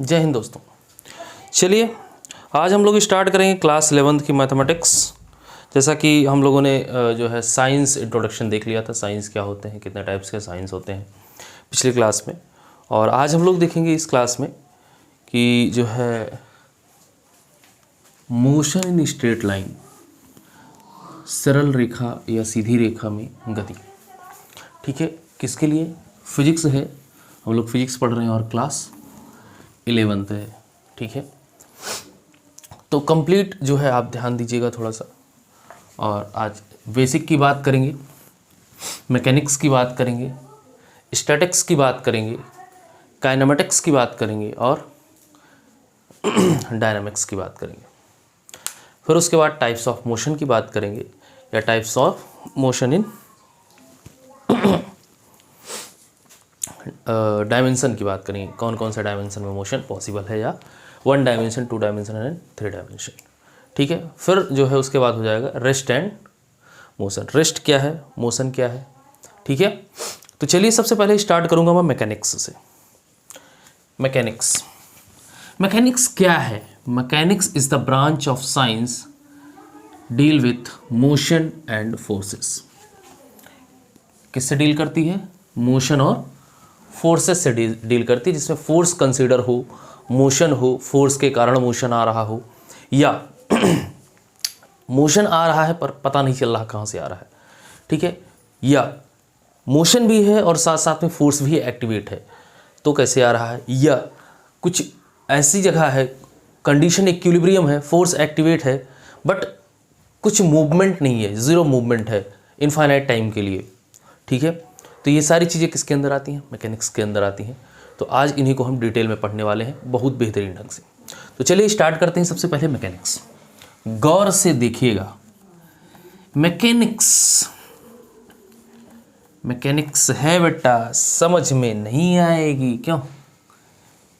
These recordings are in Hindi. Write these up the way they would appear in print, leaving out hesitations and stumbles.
जय हिंद दोस्तों। चलिए आज हम लोग स्टार्ट करेंगे क्लास 11th की मैथमेटिक्स। जैसा कि हम लोगों ने जो है साइंस इंट्रोडक्शन देख लिया था, साइंस क्या होते हैं, कितने टाइप्स के साइंस होते हैं पिछली क्लास में। और आज हम लोग देखेंगे इस क्लास में कि जो है मोशन इन स्ट्रेट लाइन, सरल रेखा या सीधी रेखा में गति। ठीक है, किसके लिए? फिजिक्स है, हम लोग फिजिक्स पढ़ रहे हैं और क्लास 11th है। ठीक है, तो कंप्लीट जो है आप ध्यान दीजिएगा थोड़ा सा। और आज बेसिक की बात करेंगे, मैकेनिक्स की बात करेंगे, स्टैटिक्स की बात करेंगे, काइनेमेटिक्स की बात करेंगे और डायनामिक्स की बात करेंगे। फिर उसके बाद टाइप्स ऑफ मोशन की बात करेंगे या types of motion in dimension की बात करेंगे, कौन कौन सा डायमेंशन में मोशन पॉसिबल है, या 1 डायमेंशन, 2 डायमेंशन एंड 3 डायमेंशन। ठीक है, फिर जो है उसके बाद हो जाएगा रेस्ट एंड मोशन। रेस्ट क्या है, मोशन क्या है। ठीक है, तो चलिए सबसे पहले स्टार्ट करूंगा मैं मैकेनिक्स से। मैकेनिक्स क्या है? Mechanics is the branch of science deal with motion and forces. किससे डील करती है? मोशन और फोर्सेस से डील करती है, जिसमें फोर्स कंसीडर हो, मोशन हो, फोर्स के कारण मोशन आ रहा हो, या मोशन आ रहा है पर पता नहीं चल रहा कहाँ से आ रहा है। ठीक है, या मोशन भी है और साथ साथ में फोर्स भी एक्टिवेट है, तो कैसे आ रहा है। या कुछ ऐसी जगह है, कंडीशन इक्विलिब्रियम है, फोर्स एक्टिवेट है बट कुछ मूवमेंट नहीं है, ज़ीरो मूवमेंट है इनफाइनाइट टाइम के लिए। ठीक है, तो ये सारी चीज़ें किसके अंदर आती हैं? मैकेनिक्स के अंदर आती हैं। तो आज इन्हीं को हम डिटेल में पढ़ने वाले हैं बहुत बेहतरीन ढंग से। तो चलिए स्टार्ट करते हैं। सबसे पहले मैकेनिक्स, गौर से देखिएगा। मैकेनिक्स है बेटा, समझ में नहीं आएगी क्यों?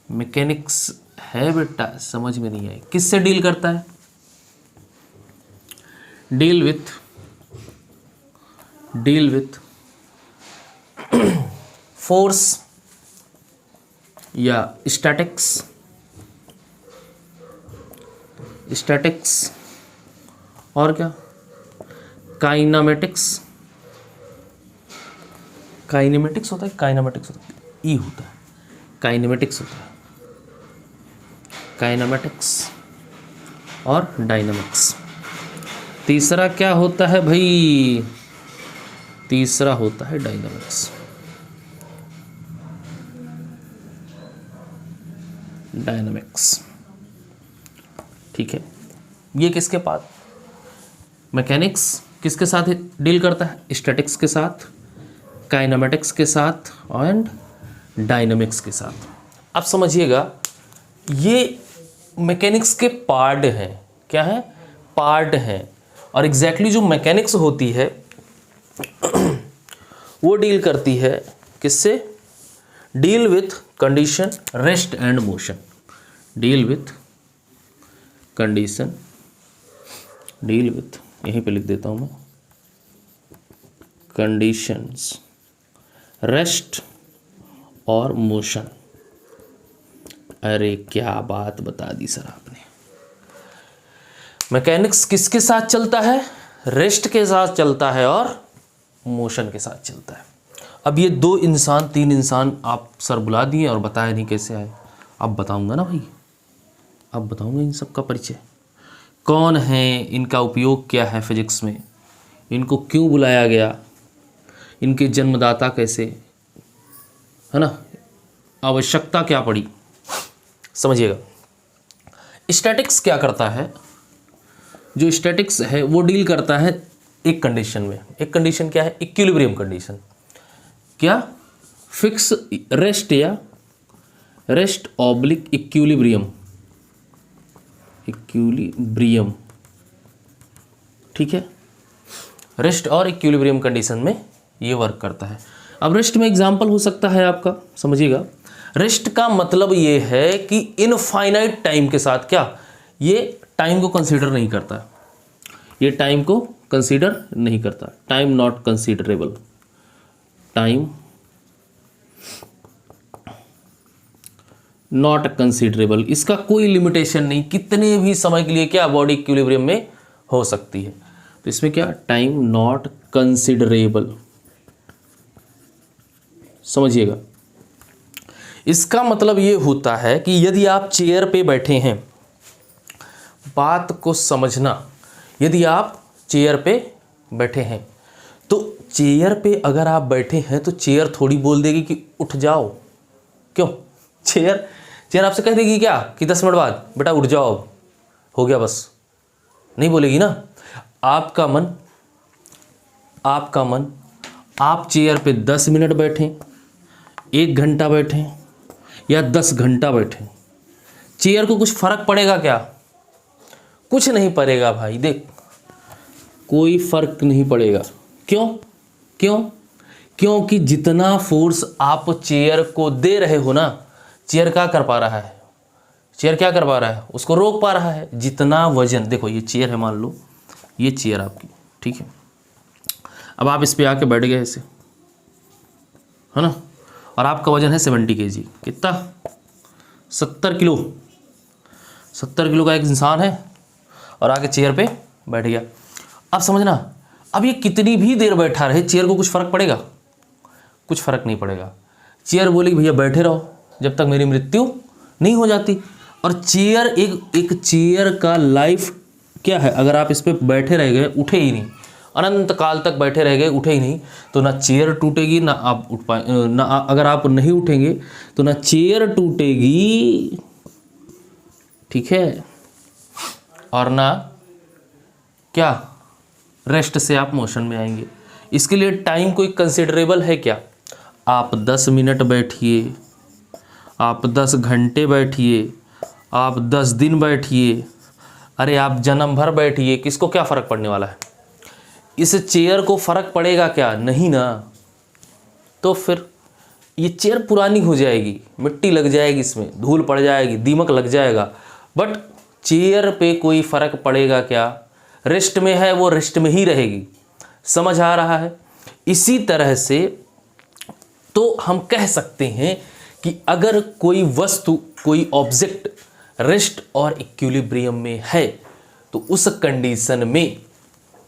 मैकेनिक्स है बेटा, समझ में नहीं आएगी। किससे डील करता है? डील विथ फोर्स या स्टैटिक्स और क्या, काइनेमेटिक्स होता है, ई होता है, काइनेमेटिक्स होता है, काइनेमेटिक्स और डायनामिक्स। तीसरा क्या होता है भाई? तीसरा होता है डायनामिक्स। ठीक है, ये किसके पास? मैकेनिक्स किसके साथ डील करता है? स्टैटिक्स के साथ, काइनेमेटिक्स के साथ एंड डायनामिक्स के साथ। अब समझिएगा, ये मैकेनिक्स के पार्ट हैं। क्या है? पार्ट हैं। और एग्जैक्टली जो मैकेनिक्स होती है वो डील करती है किससे? Deal with condition, rest and motion. Deal with condition, deal with, यहीं पे लिख देता हूं मैं, कंडीशंस, रेस्ट और मोशन। अरे क्या बात बता दी सर आपने। मैकेनिक्स किसके साथ चलता है? रेस्ट के साथ चलता है और मोशन के साथ चलता है। अब ये 2 इंसान 3 इंसान आप सर बुला दिए और बताया नहीं कैसे आए। अब बताऊंगा ना भाई, अब बताऊंगा इन सब का परिचय, कौन है, इनका उपयोग क्या है फिजिक्स में, इनको क्यों बुलाया गया, इनके जन्मदाता कैसे, है ना, आवश्यकता क्या पड़ी, समझिएगा। स्टैटिक्स क्या करता है? जो स्टैटिक्स है वो डील करता है एक कंडीशन में। एक कंडीशन क्या है? Equilibrium condition. क्या? फिक्स रेस्ट या रेस्ट ऑब्लिक इक्विलिब्रियम, ठीक है, रेस्ट और इक्विलिब्रियम कंडीशन में ये वर्क करता है। अब रेस्ट में एग्जांपल हो सकता है आपका, समझिएगा। रेस्ट का मतलब ये है कि इनफाइनाइट टाइम के साथ क्या, ये टाइम को कंसीडर नहीं करता, ये टाइम को कंसीडर नहीं करता, time not considerable, time not considerable, इसका कोई लिमिटेशन नहीं, कितने भी समय के लिए क्या बॉडी इक्विलिब्रियम में हो सकती है। तो इसमें क्या, टाइम नॉट कंसिडरेबल, समझिएगा। इसका मतलब ये होता है कि यदि आप चेयर पे बैठे हैं, बात को समझना, यदि आप चेयर पे बैठे हैं तो चेयर पे अगर आप बैठे हैं तो चेयर थोड़ी बोल देगी कि उठ जाओ, क्यों? चेयर आपसे कह देगी क्या कि 10 मिनट बाद बेटा उठ जाओ, अब हो गया बस, नहीं बोलेगी ना। आपका मन आप चेयर पे 10 मिनट बैठें, 1 घंटा बैठें या 10 घंटा बैठें, चेयर को कुछ फर्क पड़ेगा क्या? कुछ नहीं पड़ेगा भाई, देख कोई फर्क नहीं पड़ेगा। क्योंकि जितना फोर्स आप चेयर को दे रहे हो ना, चेयर क्या कर पा रहा है? उसको रोक पा रहा है। जितना वजन, देखो ये चेयर है, मान लो ये चेयर आपकी, ठीक है। अब आप इस पे आके बैठ गए ऐसे, है ना, और आपका वजन है 70 kg, कितना? 70 किलो। 70 किलो का एक इंसान है और आके चेयर पे बैठ गया। अब समझना, अब ये कितनी भी देर बैठा रहे, चेयर को कुछ फ़र्क पड़ेगा? कुछ फ़र्क नहीं पड़ेगा। चेयर बोलेगी भैया बैठे रहो जब तक मेरी मृत्यु नहीं हो जाती। और चेयर एक चेयर का लाइफ क्या है, अगर आप इस पर बैठे रह गए, उठे ही नहीं, अनंत काल तक बैठे रह गए, उठे ही नहीं, तो ना चेयर टूटेगी, ना आप उठ पाए, ना अगर आप नहीं उठेंगे तो ना चेयर टूटेगी, ठीक है, और ना क्या, रेस्ट से आप मोशन में आएंगे। इसके लिए टाइम कोई कंसिडरेबल है क्या? आप 10 मिनट बैठिए, आप 10 घंटे बैठिए, आप 10 दिन बैठिए, अरे आप जन्म भर बैठिए, किसको क्या फ़र्क पड़ने वाला है? इस चेयर को फ़र्क पड़ेगा क्या? नहीं ना। तो फिर ये चेयर पुरानी हो जाएगी, मिट्टी लग जाएगी, इसमें धूल पड़ जाएगी, दीमक लग जाएगा, बट चेयर पे कोई फ़र्क पड़ेगा क्या? रेस्ट में है वो रेस्ट में ही रहेगी। समझ आ रहा है? इसी तरह से तो हम कह सकते हैं कि अगर कोई वस्तु, कोई ऑब्जेक्ट रेस्ट और इक्विलिब्रियम में है तो उस कंडीशन में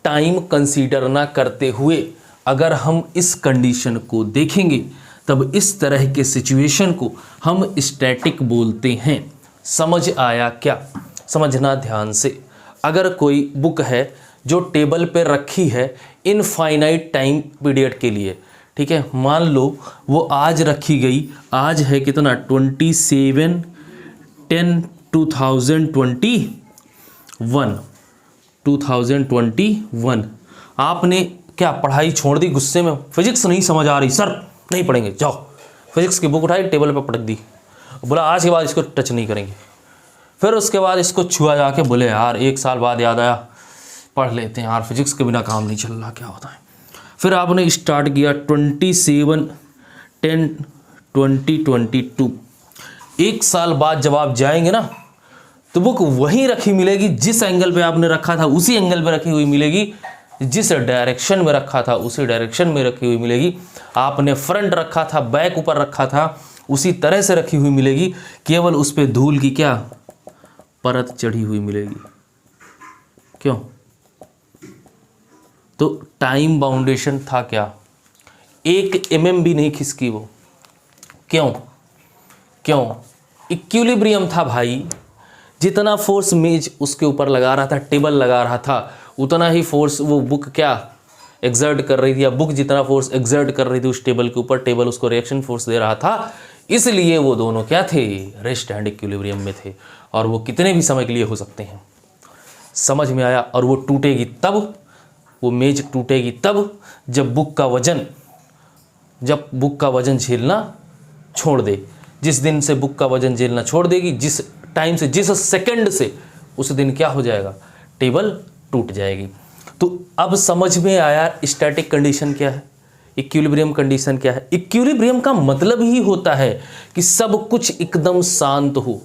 टाइम कंसीडर ना करते हुए अगर हम इस कंडीशन को देखेंगे तब इस तरह के सिचुएशन को हम स्टैटिक बोलते हैं। समझ आया क्या? समझना ध्यान से। अगर कोई बुक है जो टेबल पे रखी है इनफाइनाइट टाइम पीरियड के लिए, ठीक है, मान लो वो आज रखी गई, आज है कितना, 27/10/2021। आपने क्या पढ़ाई छोड़ दी गुस्से में, फिजिक्स नहीं समझ आ रही सर, नहीं पढ़ेंगे, जाओ। फिजिक्स की बुक उठाई, टेबल पे पटक दी, बोला आज के बाद इसको टच नहीं करेंगे। फिर उसके बाद इसको छुआ जाके बोले यार 1 साल बाद याद आया पढ़ लेते हैं यार, फिजिक्स के बिना काम नहीं चल रहा, क्या होता है। फिर आपने स्टार्ट किया 27/10/2022। 1 साल बाद जब आप जाएंगे ना तो बुक वहीं रखी मिलेगी, जिस एंगल पे आपने रखा था उसी एंगल पे रखी हुई मिलेगी, जिस डायरेक्शन में रखा था उसी डायरेक्शन में रखी हुई मिलेगी। आपने फ्रंट रखा था, बैक ऊपर रखा था, उसी तरह से रखी हुई मिलेगी, केवल उस पर धूल की क्या परत चढ़ी हुई मिलेगी। क्यों? तो टाइम बाउंडेशन था क्या, 1 mm भी नहीं खिसकी वो। क्यों? इक्विलिब्रियम था भाई। जितना फोर्स मेज उसके ऊपर लगा रहा था, टेबल लगा रहा था, उतना ही फोर्स वो बुक क्या एक्सर्ट कर रही थी, या बुक जितना फोर्स एक्सर्ट कर रही थी उस टेबल के ऊपर, टेबल उसको रिएक्शन फोर्स दे रहा था। इसलिए वो दोनों क्या थे, रेस्ट एंड इक्विलिब्रियम में थे, और वो कितने भी समय के लिए हो सकते हैं। समझ में आया? और वो टूटेगी तब, वो मेज टूटेगी तब जब बुक का वजन झेलना छोड़ दे। जिस दिन से बुक का वजन झेलना छोड़ देगी, जिस टाइम से, जिस सेकंड से, उस दिन क्या हो जाएगा, टेबल टूट जाएगी। तो अब समझ में आया स्टैटिक कंडीशन क्या है, इक्विलिब्रियम कंडीशन क्या है। इक्विलिब्रियम का मतलब ही होता है कि सब कुछ एकदम शांत हो,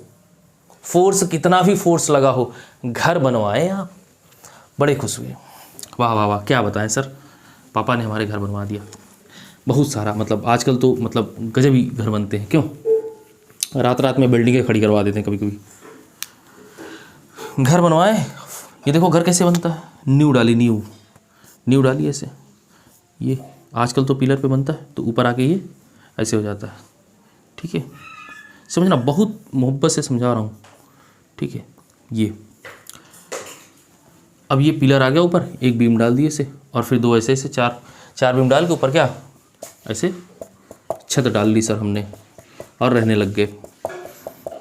फोर्स कितना भी फोर्स लगा हो। घर बनवाए आप, बड़े खुश हुए, वाह वाह वाह, क्या बताएं सर, पापा ने हमारे घर बनवा दिया। बहुत सारा, मतलब आजकल तो मतलब गजब ही घर बनते हैं। क्यों? रात रात में बिल्डिंगें खड़ी करवा देते हैं कभी कभी। घर बनवाए, ये देखो घर कैसे बनता है, नींव डाली, नींव डाली ऐसे, ये आजकल तो पिलर पे बनता है तो ऊपर आके ये ऐसे हो जाता है, ठीक है, समझना, बहुत मोहब्बत से समझा रहा हूँ, ठीक है। ये अब ये पिलर आ गया ऊपर, एक बीम डाल दिए इसे, और फिर दो ऐसे ऐसे चार बीम डाल के ऊपर क्या ऐसे छत डाल ली सर हमने, और रहने लग गए।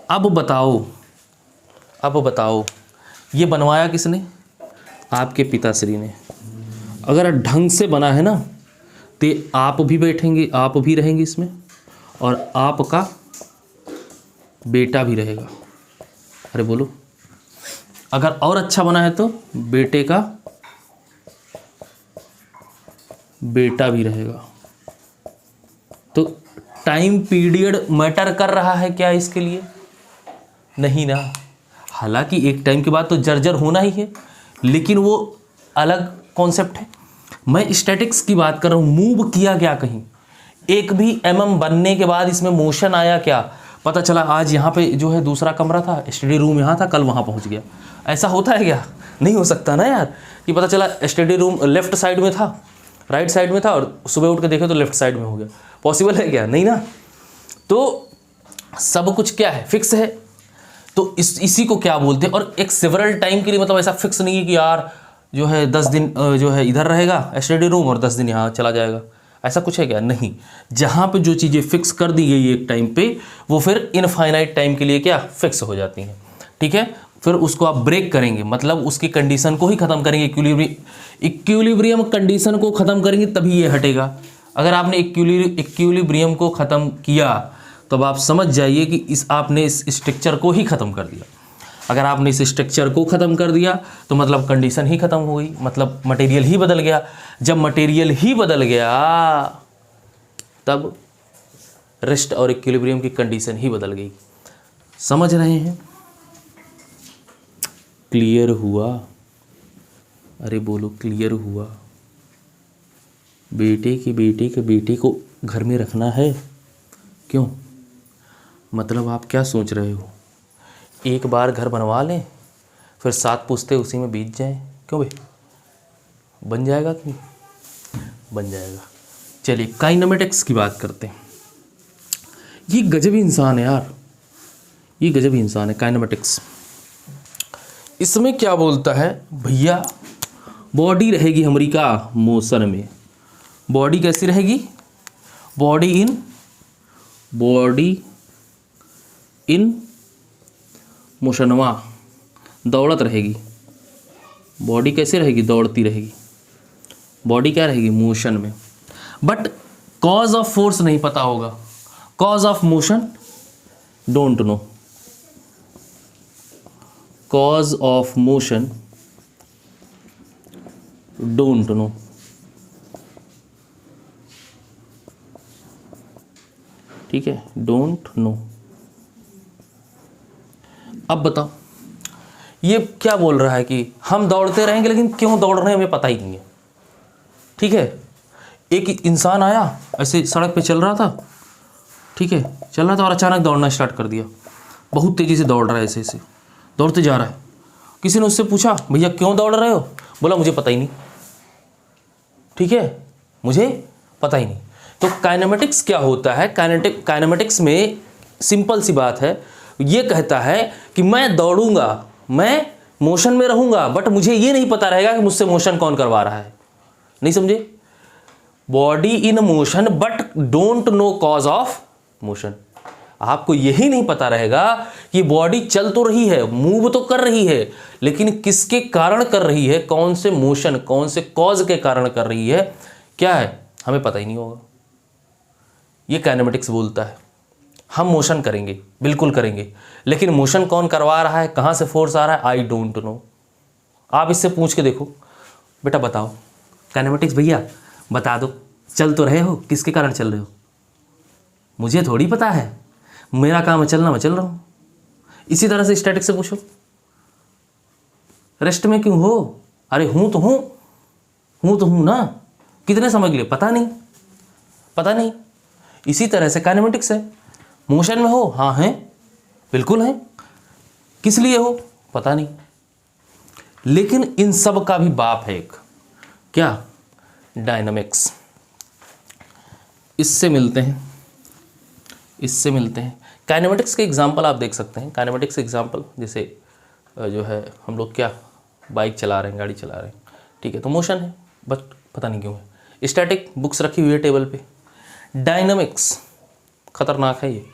अब बताओ ये बनवाया किसने? आपके पिताश्री ने। अगर ढंग से बना है ना तो आप भी बैठेंगे, आप भी रहेंगे इसमें, और आपका बेटा भी रहेगा। अरे बोलो, अगर और अच्छा बना है तो बेटे का बेटा भी रहेगा। तो टाइम पीरियड मैटर कर रहा है क्या इसके लिए? नहीं ना। हालांकि एक टाइम के बाद तो जर्जर होना ही है, लेकिन वो अलग कॉन्सेप्ट है। मैं स्टैटिक्स की बात कर रहा हूँ। मूव किया क्या कहीं? एक भी बनने के बाद इसमें मोशन आया क्या? पता चला आज यहाँ पे जो है दूसरा कमरा था, स्टडी रूम यहाँ था, कल वहाँ पहुँच गया। ऐसा होता है क्या? नहीं हो सकता ना यार, कि पता चला स्टडी रूम लेफ्ट साइड में था, राइट साइड में था, और सुबह उठ के देखे तो लेफ्ट साइड में हो गया। पॉसिबल है क्या? नहीं ना। तो सब कुछ क्या है? फिक्स है। तो इसी को क्या बोलते हैं? और एक सेवरल टाइम के लिए, मतलब ऐसा फिक्स नहीं है कि यार जो है 10 दिन जो है इधर रहेगा स्टडी रूम और 10 दिन यहाँ चला जाएगा, ऐसा कुछ है क्या? नहीं। जहाँ पे जो चीज़ें फिक्स कर दी गई एक टाइम पे, वो फिर इनफाइनाइट टाइम के लिए क्या फिक्स हो जाती हैं, ठीक है। फिर उसको आप ब्रेक करेंगे, मतलब उसकी कंडीशन को ही ख़त्म करेंगे, इक्विलिब्रियम कंडीशन को ख़त्म करेंगे तभी ये हटेगा। अगर आपने इक्विलिब्रियम को ख़त्म किया तो अब आप समझ जाइए कि आपने इस स्ट्रक्चर को ही ख़त्म कर दिया। अगर आपने इस स्ट्रक्चर को ख़त्म कर दिया तो मतलब कंडीशन ही ख़त्म हो गई, मतलब मटेरियल ही बदल गया। जब मटेरियल ही बदल गया तब रेस्ट और इक्विलिब्रियम की कंडीशन ही बदल गई। समझ रहे हैं? क्लियर हुआ? अरे बोलो, क्लियर हुआ? बेटे को घर में रखना है। क्यों? मतलब आप क्या सोच रहे हो? एक बार घर बनवा लें, फिर 7 पुश्ते उसी में बीत जाएं। क्यों भाई? बन जाएगा कि नहीं? बन जाएगा। चलिए काइनेमेटिक्स की बात करते हैं। ये गजबी इंसान है यार, ये गजबी इंसान है काइनेमेटिक्स। इसमें क्या बोलता है भैया? बॉडी रहेगी हमारी का मोशन में। बॉडी कैसी रहेगी? बॉडी इन मोशनवा, दौड़त रहेगी। बॉडी कैसे रहेगी? दौड़ती रहेगी। बॉडी क्या रहेगी? मोशन में। बट कॉज ऑफ फोर्स नहीं पता होगा, cause of motion don't know. Cause of motion don't know. ठीक है, डोंट नो। अब बताओ, ये क्या बोल रहा है कि हम दौड़ते रहेंगे लेकिन क्यों दौड़ रहे हैं हमें पता ही नहीं है। ठीक है, एक इंसान आया ऐसे सड़क पे चल रहा था, ठीक है, चल रहा था और अचानक दौड़ना स्टार्ट कर दिया। बहुत तेज़ी से दौड़ रहा है, ऐसे ऐसे दौड़ते जा रहा है। किसी ने उससे पूछा भैया क्यों दौड़ रहे हो? बोला मुझे पता ही नहीं। ठीक है, मुझे पता ही नहीं। तो काइनेमेटिक्स क्या होता है? काइनेमेटिक्स में सिंपल सी बात है, ये कहता है कि मैं दौड़ूंगा, मैं मोशन में रहूंगा, बट मुझे ये नहीं पता रहेगा कि मुझसे मोशन कौन करवा रहा है। नहीं समझे? Body in motion but don't know cause of motion. आपको यही नहीं पता रहेगा कि बॉडी चल तो रही है, मूव तो कर रही है, लेकिन किसके कारण कर रही है, कौन से मोशन, कौन से कॉज के कारण कर रही है, क्या है, हमें पता ही नहीं होगा। ये काइनेमेटिक्स बोलता है हम मोशन करेंगे, बिल्कुल करेंगे, लेकिन मोशन कौन करवा रहा है, कहाँ से फोर्स आ रहा है, आई डोंट नो। आप इससे पूछ के देखो, बेटा बताओ काइनेमेटिक्स भैया बता दो, चल तो रहे हो, किसके कारण चल रहे हो? मुझे थोड़ी पता है, मेरा काम है चलना, मैं चल रहा हूँ। इसी तरह से स्टैटिक्स से पूछो रेस्ट में क्यों हो? अरे हूँ तो हूँ ना, कितने समय के लिए पता नहीं। इसी तरह से काइनेमेटिक्स है, मोशन में हो, हाँ हैं, बिल्कुल हैं। किस लिए हो पता नहीं, लेकिन इन सब का भी बाप है एक, क्या? डायनामिक्स। इससे मिलते हैं, इससे मिलते हैं। काइनेमेटिक्स के एग्जाम्पल आप देख सकते हैं। काइनेमेटिक्स एग्जाम्पल जैसे जो है, हम लोग क्या बाइक चला रहे हैं, गाड़ी चला रहे हैं, ठीक है, तो मोशन है, बट पता नहीं क्यों है। स्टैटिक, बुक्स रखी हुई है टेबल पे। डायनामिक्स खतरनाक है, ये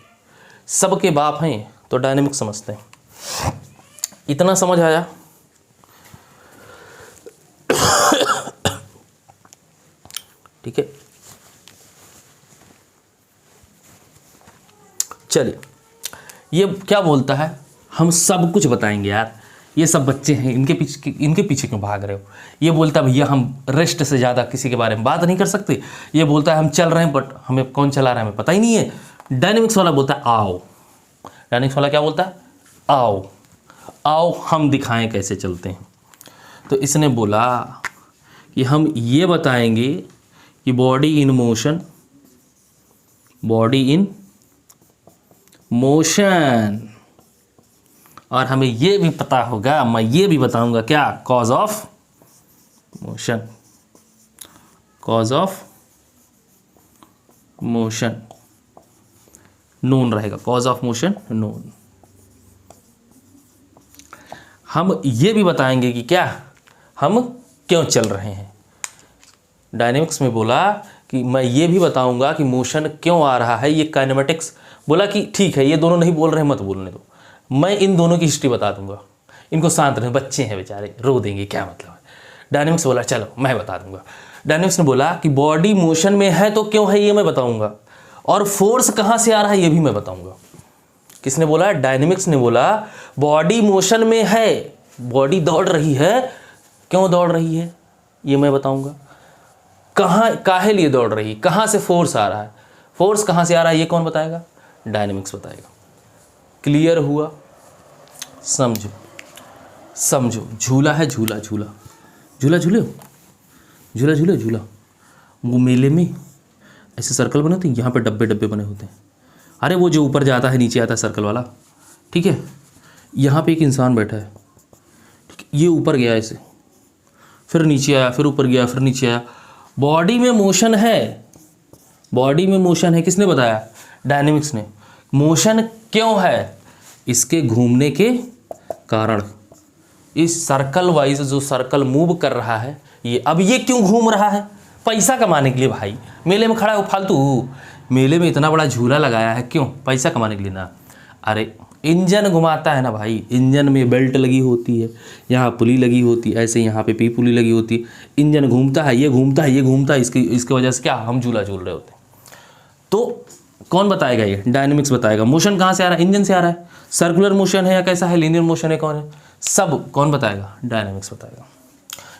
सबके बाप हैं ये, तो डायनामिक्स समझते हैं। इतना समझ आया? ठीक है, चलिए। ये क्या बोलता है, हम सब कुछ बताएंगे यार, ये सब बच्चे हैं, इनके पीछे क्यों भाग रहे हो। ये बोलता है भैया हम रेस्ट से ज़्यादा किसी के बारे में बात नहीं कर सकते। ये बोलता है हम चल रहे हैं, बट हमें कौन चला रहा है हमें पता ही नहीं है। डायनेमिक्स वाला बोलता है आओ। डायनेमिक्स वाला क्या बोलता है? आओ, आओ हम दिखाएं कैसे चलते हैं। तो इसने बोला कि हम ये बताएंगे कि body in motion, body in motion, और हमें ये भी पता होगा, मैं ये भी बताऊंगा क्या? Cause of motion, cause of motion known रहेगा, कॉज ऑफ मोशन नोन। हम ये भी बताएंगे कि क्या, हम क्यों चल रहे हैं। डायनेमिक्स में बोला कि मैं ये भी बताऊंगा कि मोशन क्यों आ रहा है। ये काइनेमेटिक्स बोला कि ठीक है, ये दोनों नहीं बोल रहे, मत बोलने दो, मैं इन दोनों की हिस्ट्री बता दूंगा, इनको शांत रहे, बच्चे हैं बेचारे, रो देंगे, क्या मतलब है। डायनेमिक्स बोला चलो मैं बता दूंगा। डायनेमिक्स ने बोला कि बॉडी मोशन में है तो क्यों है ये मैं बताऊंगा, और फोर्स कहाँ से आ रहा है ये भी मैं बताऊंगा। किसने बोला? डायनेमिक्स ने बोला बॉडी मोशन में है, बॉडी दौड़ रही है, क्यों दौड़ रही है ये मैं बताऊंगा। कहाँ, काहे लिए दौड़ रही है, कहाँ से फोर्स आ रहा है, फोर्स कहाँ से आ रहा है ये कौन बताएगा? डायनेमिक्स बताएगा। क्लियर हुआ? समझो, समझो। झूला है, झूला, झूला, झूला झूले, झूला झूले, झूला। वो मेले में ऐसे सर्कल बने होते हैं, यहाँ पे डब्बे डब्बे बने होते हैं। अरे वो जो ऊपर जाता है नीचे आता है सर्कल वाला, ठीक है। यहाँ पे एक इंसान बैठा है, ठीक है, ये ऊपर गया ऐसे, फिर नीचे आया, फिर ऊपर गया, फिर नीचे आया। बॉडी में मोशन है, बॉडी में मोशन है, किसने बताया? डायनेमिक्स ने। मोशन क्यों है? इसके घूमने के कारण। इस सर्कल वाइज जो सर्कल मूव कर रहा है ये, अब ये क्यों घूम रहा है? पैसा कमाने के लिए भाई। मेले में खड़ा है फालतू, मेले में इतना बड़ा झूला लगाया है क्यों? पैसा कमाने के लिए ना। अरे इंजन घुमाता है ना भाई, इंजन में बेल्ट लगी होती है, यहाँ पुली लगी होती है, ऐसे यहाँ पे पुली लगी होती है, इंजन घूमता है, ये घूमता है, ये घूमता है, इसकी वजह से क्या हम झूला झूल रहे होते हैं। तो कौन बताएगा? ये डायनेमिक्स बताएगा। मोशन कहाँ से आ रहा है? इंजन से आ रहा है। सर्कुलर मोशन है या कैसा है, लीनियर मोशन है, कौन है, सब कौन बताएगा? डायनेमिक्स बताएगा।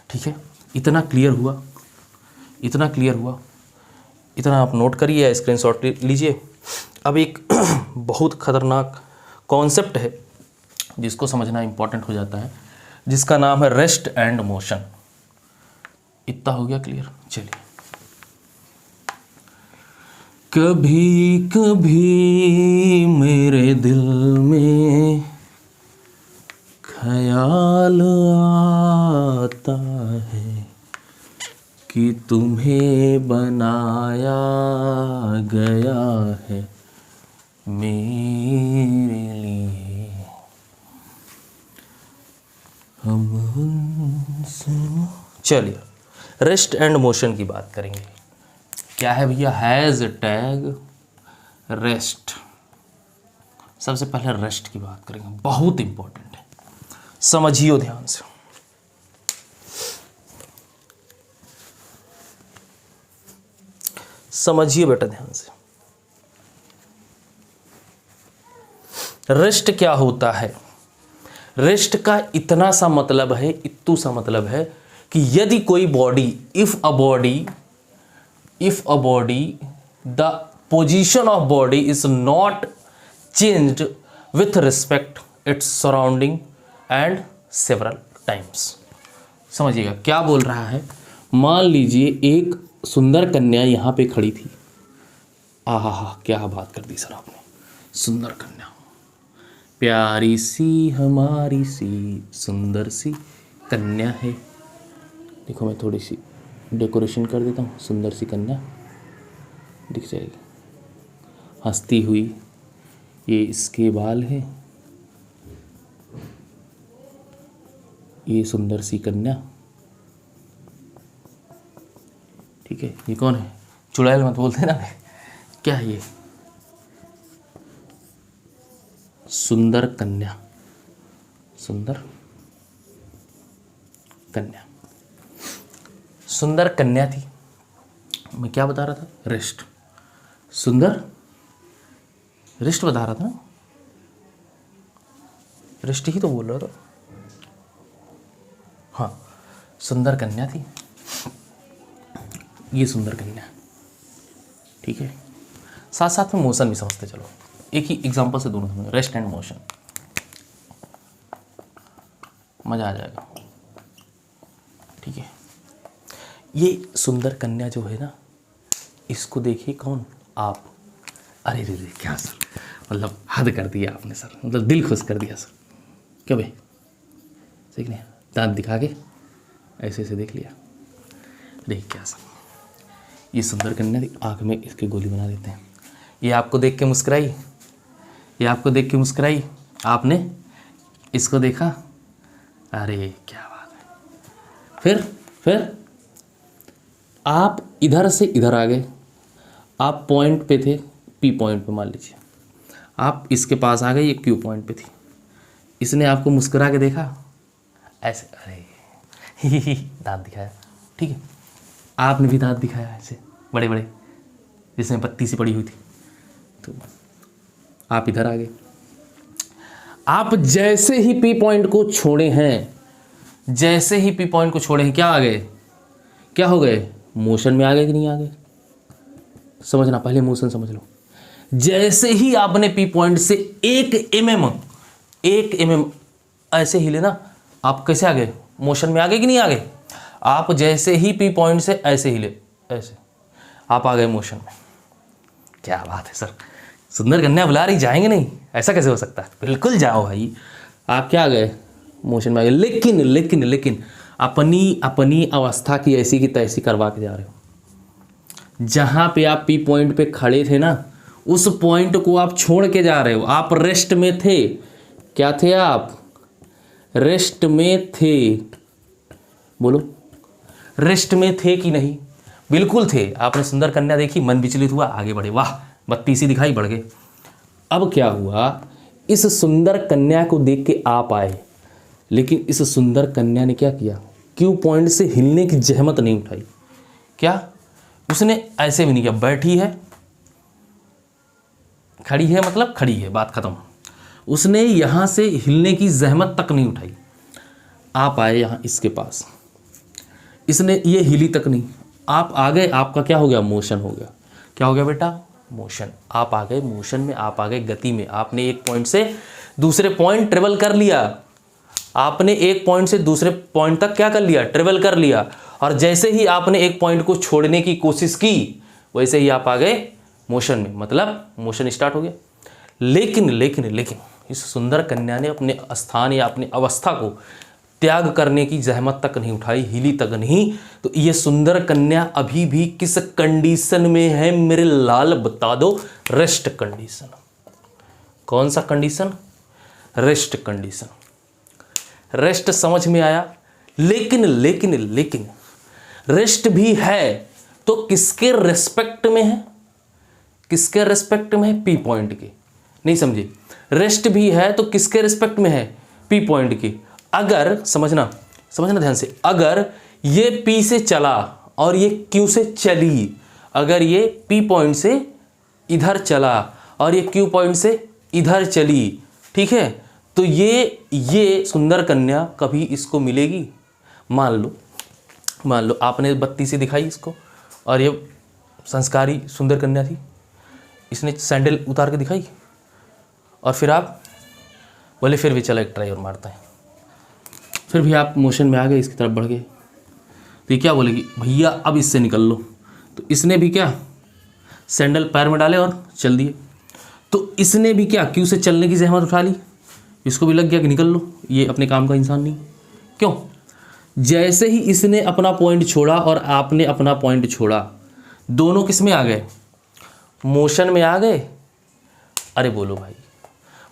ठीक है, इतना क्लियर हुआ, इतना क्लियर हुआ, इतना आप नोट करिए, स्क्रीनशॉट लीजिए। अब एक बहुत खतरनाक कॉन्सेप्ट है जिसको समझना इंपॉर्टेंट हो जाता है, जिसका नाम है रेस्ट एंड मोशन। इतना हो गया क्लियर? चलिए। कभी कभी मेरे दिल में ख्याल आता है कि तुम्हें बनाया गया है मेरे लिए, हम उनसे। चलिए रेस्ट एंड मोशन की बात करेंगे। क्या है भैया? Has tag rest. सबसे पहले रेस्ट की बात करेंगे, बहुत इंपॉर्टेंट है, समझियो ध्यान से। समझिए बेटा ध्यान से। रेस्ट क्या होता है? रेस्ट का इतना सा मतलब है, इत्तू सा मतलब है कि यदि कोई body, if a body the position of body is not changed with respect its surrounding and several times। समझिएगा क्या बोल रहा है। मान लीजिए एक सुंदर कन्या यहाँ पे खड़ी थी, आहा हा, क्या बात कर दी सर आपने, सुंदर कन्या, प्यारी सी हमारी सी सुंदर सी कन्या है। देखो मैं थोड़ी सी डेकोरेशन कर देता हूँ, सुंदर सी कन्या दिख जाएगी हंसती हुई। ये इसके बाल हैं, ये सुंदर सी कन्या, ठीक है। ये कौन है? चुड़ैल मत बोलते ना, क्या है ये? सुंदर कन्या, सुंदर कन्या, सुंदर कन्या थी। मैं क्या बता रहा था? रिष्ट, सुंदर रिष्ट बता रहा था ना, रिष्ट ही तो बोल रहा था। हाँ, सुंदर कन्या थी ये, सुंदर कन्या, ठीक है। साथ साथ में मोशन भी समझते चलो, एक ही एग्जांपल से दोनों समझो, रेस्ट एंड मोशन, मजा आ जाएगा, ठीक है। ये सुंदर कन्या जो है ना, इसको देखिए कौन? आप। अरे रे रे, क्या सर, मतलब हद कर दिया आपने सर, मतलब दिल खुश कर दिया सर। क्यों भाई? ठीक नहीं, दांत दिखा के ऐसे ऐसे देख लिया। देख क्या सर, ये सुंदर कन्या आँख में इसकी गोली बना देते हैं। ये आपको देख के मुस्कुराई, ये आपको देख के मुस्कुराई, आपने इसको देखा, अरे क्या बात है। फिर आप इधर से इधर आ गए, आप पॉइंट पे थे, पी पॉइंट पे मान लीजिए, आप इसके पास आ गए, ये क्यू पॉइंट पे थी। इसने आपको मुस्कुरा के देखा ऐसे, अरे दांत दिखाया, ठीक है। आपने भी दांत दिखाया ऐसे बड़े बड़े, जिसमें पत्ती सी पड़ी हुई थी, तो आप इधर आ गए। आप जैसे ही पी पॉइंट को छोड़े हैं, जैसे ही पी पॉइंट को छोड़े हैं, क्या आ गए? क्या हो गए? मोशन में आ गए कि नहीं आ गए? समझना, पहले मोशन समझ लो। जैसे ही आपने पी पॉइंट से 1 mm ऐसे हिले ना, आप कैसे आ गए? मोशन में आ गए कि नहीं आ गए? आप जैसे ही पी पॉइंट से ऐसे हिले, ऐसे आप आ गए मोशन में। क्या बात है सर, सुंदर कन्या बुला रही, जाएंगे नहीं? ऐसा कैसे हो सकता है? बिल्कुल जाओ भाई। आप क्या आ गए? मोशन में आ गए। लेकिन लेकिन लेकिन अपनी अवस्था की ऐसी की तैसी करवा के जा रहे हो। जहाँ पे आप पी पॉइंट पे खड़े थे ना, उस पॉइंट को आप छोड़ के जा रहे हो। आप रेस्ट में थे। क्या थे आप? रेस्ट में थे। बोलो, रेस्ट में थे कि नहीं? बिल्कुल थे। आपने सुंदर कन्या देखी, मन विचलित हुआ, आगे बढ़े, वाह बत्ती सी दिखाई, बढ़ गए। अब क्या हुआ? इस सुंदर कन्या को देख के आप आए, लेकिन इस सुंदर कन्या ने क्या किया? क्यू पॉइंट से हिलने की जहमत नहीं उठाई। क्या? उसने ऐसे भी नहीं किया, बैठी है, खड़ी है, मतलब खड़ी है, बात खत्म। उसने यहां से हिलने की जहमत तक नहीं उठाई। आप आए यहां इसके पास, इसने ये हिली तक नहीं। आप आ गए, आपका क्या हो गया? मोशन हो गया। क्या हो गया बेटा? मोशन। आप आ गए मोशन में, आप आ गए गति में। आपने एक पॉइंट से दूसरे पॉइंट ट्रेवल कर लिया। आपने एक पॉइंट से दूसरे पॉइंट तक क्या कर लिया? ट्रेवल कर लिया। और जैसे ही आपने एक पॉइंट को छोड़ने की कोशिश की, वैसे ही आप आ गए मोशन में, मतलब मोशन स्टार्ट हो गया। लेकिन लेकिन लेकिन इस सुंदर कन्या ने अपने स्थान या अपनी अवस्था को त्याग करने की जहमत तक नहीं उठाई, हिली तक नहीं। तो ये सुंदर कन्या अभी भी किस कंडीशन में है मेरे लाल, बता दो? Rest condition. कौन सा कंडीशन? Rest condition. रेस्ट समझ में आया? लेकिन लेकिन लेकिन रेस्ट भी है तो किसके रेस्पेक्ट में है? किसके रेस्पेक्ट में है? पी पॉइंट के। नहीं समझे? रेस्ट भी है तो किसके रेस्पेक्ट में है? पी पॉइंट के। अगर समझना ध्यान से, अगर ये पी से चला और ये क्यू से चली, अगर ये पी पॉइंट से इधर चला और ये क्यू पॉइंट से इधर चली, ठीक है, तो ये सुंदर कन्या कभी इसको मिलेगी? मान लो आपने बत्ती से दिखाई इसको, और ये संस्कारी सुंदर कन्या थी, इसने सैंडल उतार के दिखाई, और फिर आप बोले फिर भी चला एक ट्राई और मारता है, फिर भी आप मोशन में आ गए, इसकी तरफ बढ़ गए, तो ये क्या बोलेगी? भैया अब इससे निकल लो। तो इसने भी क्या? सैंडल पैर में डाले और चल दिए। तो इसने भी क्या क्यू से चलने की जहमत उठा ली, इसको भी लग गया कि निकल लो, ये अपने काम का इंसान नहीं। क्यों? जैसे ही इसने अपना पॉइंट छोड़ा और आपने अपना पॉइंट छोड़ा, दोनों किस में आ गए? मोशन में आ गए। अरे बोलो भाई,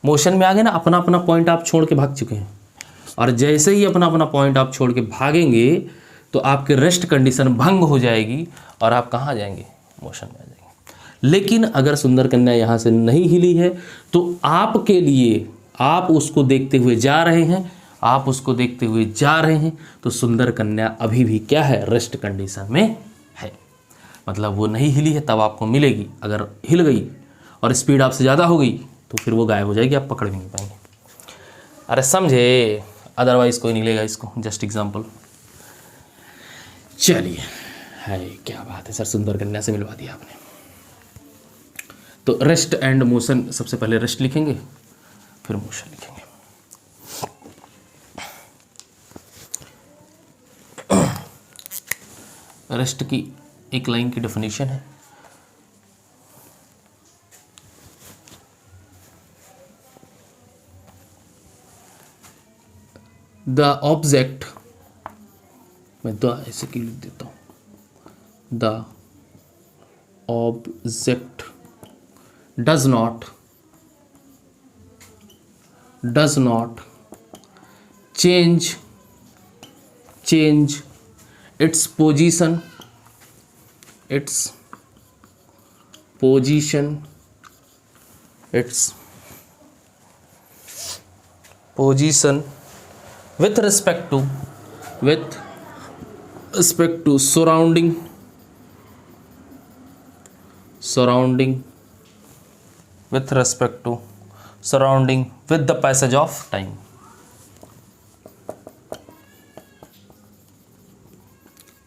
मोशन में आ गए ना। अपना अपना पॉइंट आप छोड़ के भाग चुके हैं, और जैसे ही अपना अपना पॉइंट आप छोड़ के भागेंगे तो आपके रेस्ट कंडीशन भंग हो जाएगी और आप कहाँ जाएंगे? मोशन में आ जाएंगे। लेकिन अगर सुंदर कन्या यहाँ से नहीं हिली है तो आपके लिए, आप उसको देखते हुए जा रहे हैं, आप उसको देखते हुए जा रहे हैं, तो सुंदर कन्या अभी भी क्या है? रेस्ट कंडीशन में है। मतलब वो नहीं हिली है तब आपको मिलेगी। अगर हिल गई और स्पीड आपसे ज़्यादा हो गई तो फिर वो गायब हो जाएगी, आप पकड़ भी नहीं पाएंगे। अरे समझे? अदरवाइज कोई नहीं लेगा इसको। Just example. चलिए, है क्या बात है सर, सुंदर कन्या से मिलवा दिया आपने। तो रेस्ट एंड मोशन, सबसे पहले रेस्ट लिखेंगे फिर मोशन लिखेंगे। रेस्ट की एक लाइन की डेफिनेशन है, द ऑब्जेक्ट, मैं द ऐसे की लिख देता हूँ, the object does not change its position with respect to surrounding with respect to surrounding with the passage of time.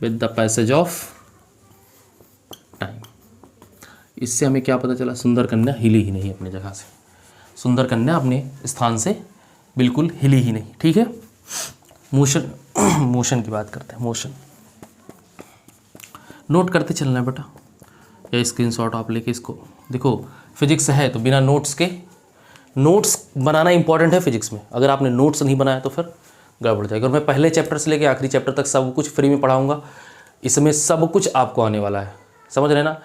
With the passage of time. इससे हमें क्या पता चला? सुंदर कन्या हिली ही नहीं अपनी जगह से। सुंदर कन्या अपने स्थान से बिल्कुल हिली ही नहीं। ठीक है, मोशन की बात करते हैं। मोशन नोट करते चलना है बेटा, या स्क्रीनशॉट आप लेके इसको देखो। फिजिक्स है तो बिना नोट्स के, नोट्स बनाना इंपॉर्टेंट है फिजिक्स में। अगर आपने नोट्स नहीं बनाया तो फिर गड़बड़ जाएगी। और मैं पहले चैप्टर से लेके आखिरी चैप्टर तक सब कुछ फ्री में पढ़ाऊंगा। इसमें सब कुछ आपको आने वाला है, समझ रहे ना?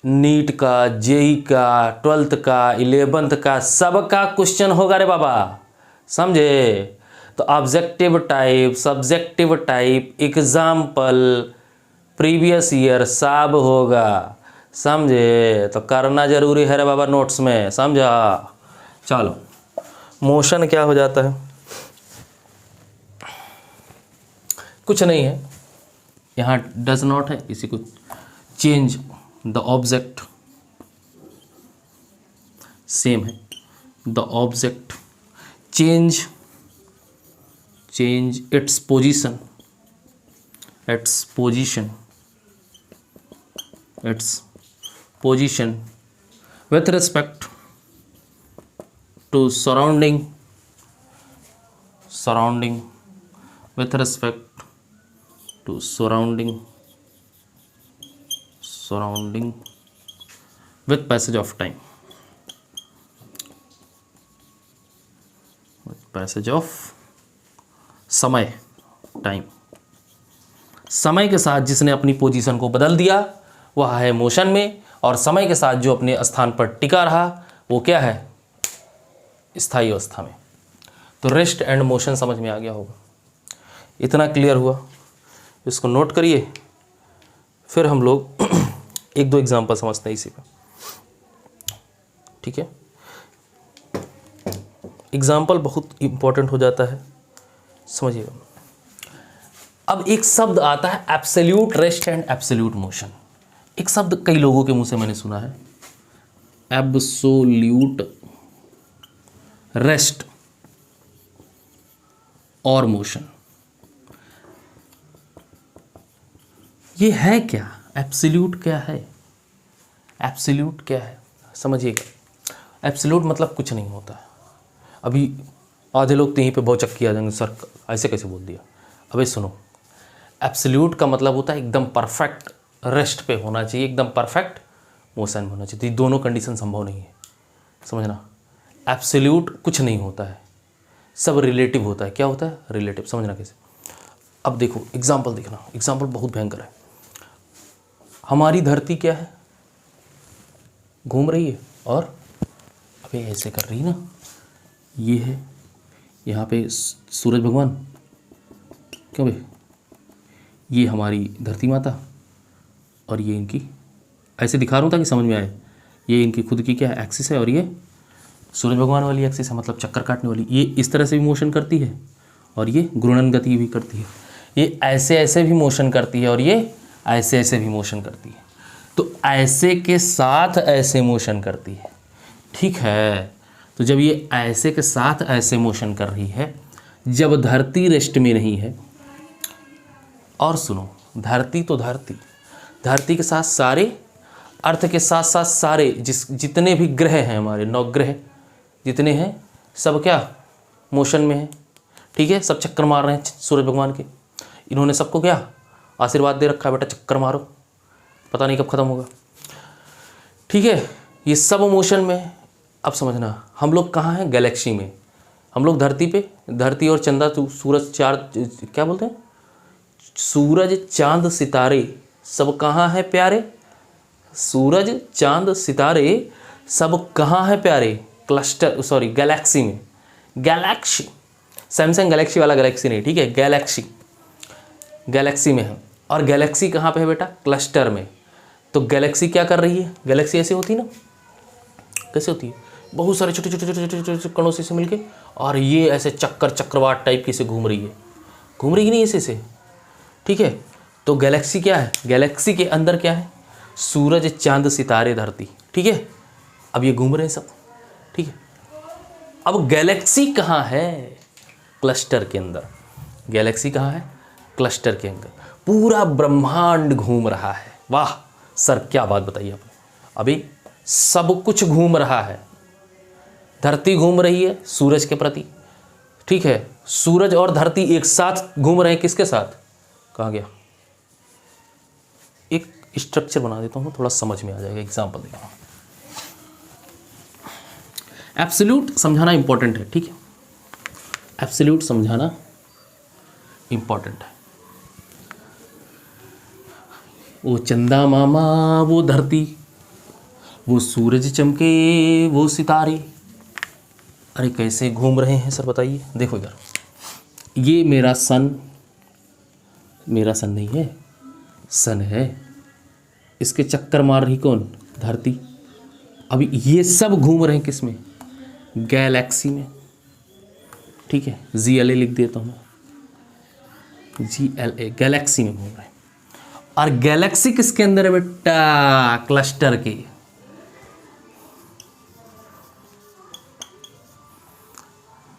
नीट का, जेई का, 12th का, 11th का, सबका क्वेश्चन होगा रे बाबा, समझे? तो objective type, subjective type, example, previous year सब होगा, समझे? तो करना जरूरी है रे बाबा नोट्स में, समझा? चलो, मोशन क्या हो जाता है? कुछ नहीं है, यहाँ डज नॉट है, इसी को चेंज द ऑब्जेक्ट, सेम है। The object change its position with respect to surrounding with respect to surrounding with passage of time, समय, टाइम। समय के साथ जिसने अपनी पोजीशन को बदल दिया वह है मोशन में, और समय के साथ जो अपने स्थान पर टिका रहा वो क्या है? स्थायी अवस्था में। तो रेस्ट एंड मोशन समझ में आ गया होगा। इतना क्लियर हुआ? इसको नोट करिए, फिर हम लोग एक दो एग्जांपल समझते हैं इसी पे। ठीक है, एग्जाम्पल बहुत इंपॉर्टेंट हो जाता है, समझिएगा। अब एक शब्द आता है absolute rest and absolute motion. एक शब्द कई लोगों के मुंह से मैंने सुना है, एब्सोल्यूट रेस्ट और मोशन। ये है क्या? एब्सोल्यूट क्या है? एब्सोल्यूट क्या है समझिएगा। एब्सोल्यूट मतलब कुछ नहीं होता है। अभी आधे लोग तो यहीं पे भौचक्की आ जाएंगे, सर ऐसे कैसे बोल दिया? अबे सुनो, एब्सोल्यूट का मतलब होता है एकदम परफेक्ट रेस्ट पे होना चाहिए, एकदम परफेक्ट मोशन में होना चाहिए। तो ये दोनों कंडीशन संभव नहीं है। समझना, एब्सोल्यूट कुछ नहीं होता है, सब रिलेटिव होता है। क्या होता है? रिलेटिव। समझना कैसे? अब देखो एग्जाम्पल देखना, एग्जाम्पल बहुत भयंकर है। हमारी धरती क्या है? घूम रही है और अबे ऐसे कर रही ना, ये है यहाँ पे सूरज भगवान, क्यों भाई, ये हमारी धरती माता और ये इनकी, ऐसे दिखा रहा हूँ ताकि समझ में आए, ये इनकी खुद की क्या है एक्सिस है और ये सूरज भगवान वाली एक्सिस है, मतलब चक्कर काटने वाली। ये इस तरह से भी मोशन करती है और ये घूर्णन गति भी करती है, ये ऐसे ऐसे भी मोशन करती है और ये ऐसे ऐसे भी मोशन करती है। तो ऐसे के साथ ऐसे मोशन करती है, ठीक है। तो जब ये ऐसे के साथ ऐसे मोशन कर रही है, जब धरती रेस्ट में नहीं है, और सुनो, धरती तो धरती के साथ सारे, अर्थ के साथ साथ सारे जितने भी ग्रह हैं हमारे, 9 ग्रह जितने हैं, सब क्या मोशन में है, ठीक है। सब चक्कर मार रहे हैं सूरज भगवान के। इन्होंने सबको क्या आशीर्वाद दे रखा है, बेटा चक्कर मारो, पता नहीं कब खत्म होगा, ठीक है। ये सब मोशन में है। अब समझना, हम लोग कहाँ हैं? गैलेक्सी में। हम लोग धरती पे, धरती और चंदा, सूरज, क्या बोलते हैं, सूरज चांद सितारे सब कहाँ हैं प्यारे? सूरज चांद सितारे सब कहाँ हैं प्यारे? गैलेक्सी में। गैलेक्सी, सैमसंग गैलेक्सी वाला गैलेक्सी नहीं, ठीक है, गैलेक्सी में है। और गैलेक्सी कहाँ पे है बेटा? क्लस्टर में। तो गैलेक्सी क्या कर रही है? गैलेक्सी ऐसे होती है ना, कैसे होती है? बहुत सारे छोटे छोटे छोटे छोटे छोटे कणों से मिलके, और ये ऐसे चक्रवात टाइप की से घूम रही है, घूम रही है नहीं ऐसे से, ठीक है। तो गैलेक्सी क्या है? गैलेक्सी के अंदर क्या है? सूरज चांद सितारे धरती, ठीक है। अब ये घूम रहे हैं सब, ठीक है। अब गैलेक्सी कहाँ है? क्लस्टर के अंदर। गैलेक्सी कहाँ है? क्लस्टर के अंदर। पूरा ब्रह्मांड घूम रहा है। वाह सर, क्या बात बताइए आपने। अभी सब कुछ घूम रहा है, धरती घूम रही है सूरज के प्रति, ठीक है। सूरज और धरती एक साथ घूम रहे हैं, किसके साथ? कहाँ गया? एक स्ट्रक्चर बना देता हूँ, थोड़ा समझ में आ जाएगा। एग्जांपल देखा, एब्सोल्यूट समझाना इंपॉर्टेंट है, ठीक है। एब्सोल्यूट समझाना इंपॉर्टेंट है। वो चंदा मामा, वो धरती, वो सूरज चमके, वो सितारे, अरे कैसे घूम रहे हैं सर बताइए। देखो यार, ये मेरा सन नहीं है, सन है, इसके चक्कर मार रही कौन? धरती। अभी ये सब घूम रहे हैं किस में? गैलेक्सी में, ठीक है। GLA लिख देता हूँ मैं, GLA, गैलेक्सी में घूम रहे हैं। और गैलेक्सी किसके अंदर है बेटा? क्लस्टर के।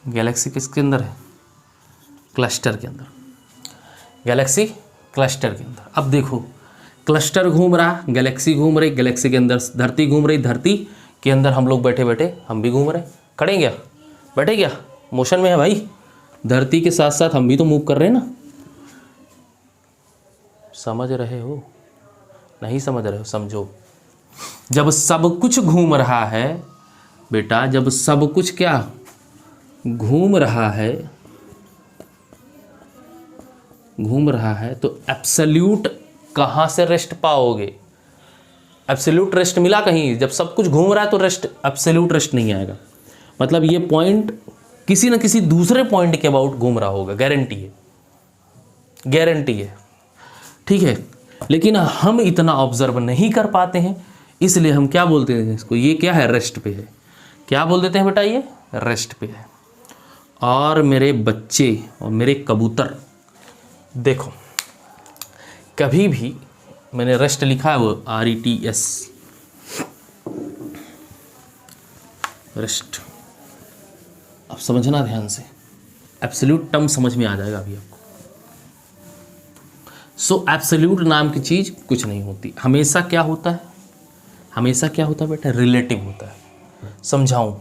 गैलेक्सी किसके अंदर है? क्लस्टर के अंदर। गैलेक्सी क्लस्टर के अंदर। अब देखो, क्लस्टर घूम रहा, गैलेक्सी घूम रही, गैलेक्सी के अंदर धरती घूम रही, धरती के अंदर हम लोग बैठे बैठे हम भी घूम रहे। खड़े क्या? बैठे क्या? मोशन में है भाई। धरती के साथ साथ हम भी तो मूव कर रहे हैं ना। समझ रहे हो? नहीं समझ रहे हो? समझो। जब सब कुछ घूम रहा है बेटा, जब सब कुछ क्या घूम रहा है, तो एब्सोल्यूट कहाँ से रेस्ट पाओगे? एब्सोल्यूट रेस्ट मिला कहीं? जब सब कुछ घूम रहा है तो रेस्ट, एब्सोल्यूट रेस्ट नहीं आएगा। मतलब ये पॉइंट किसी न किसी दूसरे पॉइंट के अबाउट घूम रहा होगा, गारंटी है, गारंटी है, ठीक है। लेकिन हम इतना ऑब्जर्व नहीं कर पाते हैं, इसलिए हम क्या बोलते हैं इसको? ये क्या है? रेस्ट पे है। क्या बोल देते हैं बेटा? ये रेस्ट पे है। और मेरे बच्चे और मेरे कबूतर, देखो कभी भी मैंने रेस्ट लिखा है, वो REST, रेस्ट। अब समझना ध्यान से, एब्सोल्यूट टर्म समझ में आ जाएगा अभी आपको। सो एब्सोल्यूट नाम की चीज़ कुछ नहीं होती। हमेशा क्या होता है? हमेशा क्या होता है बेटा? रिलेटिव होता है। समझाऊं?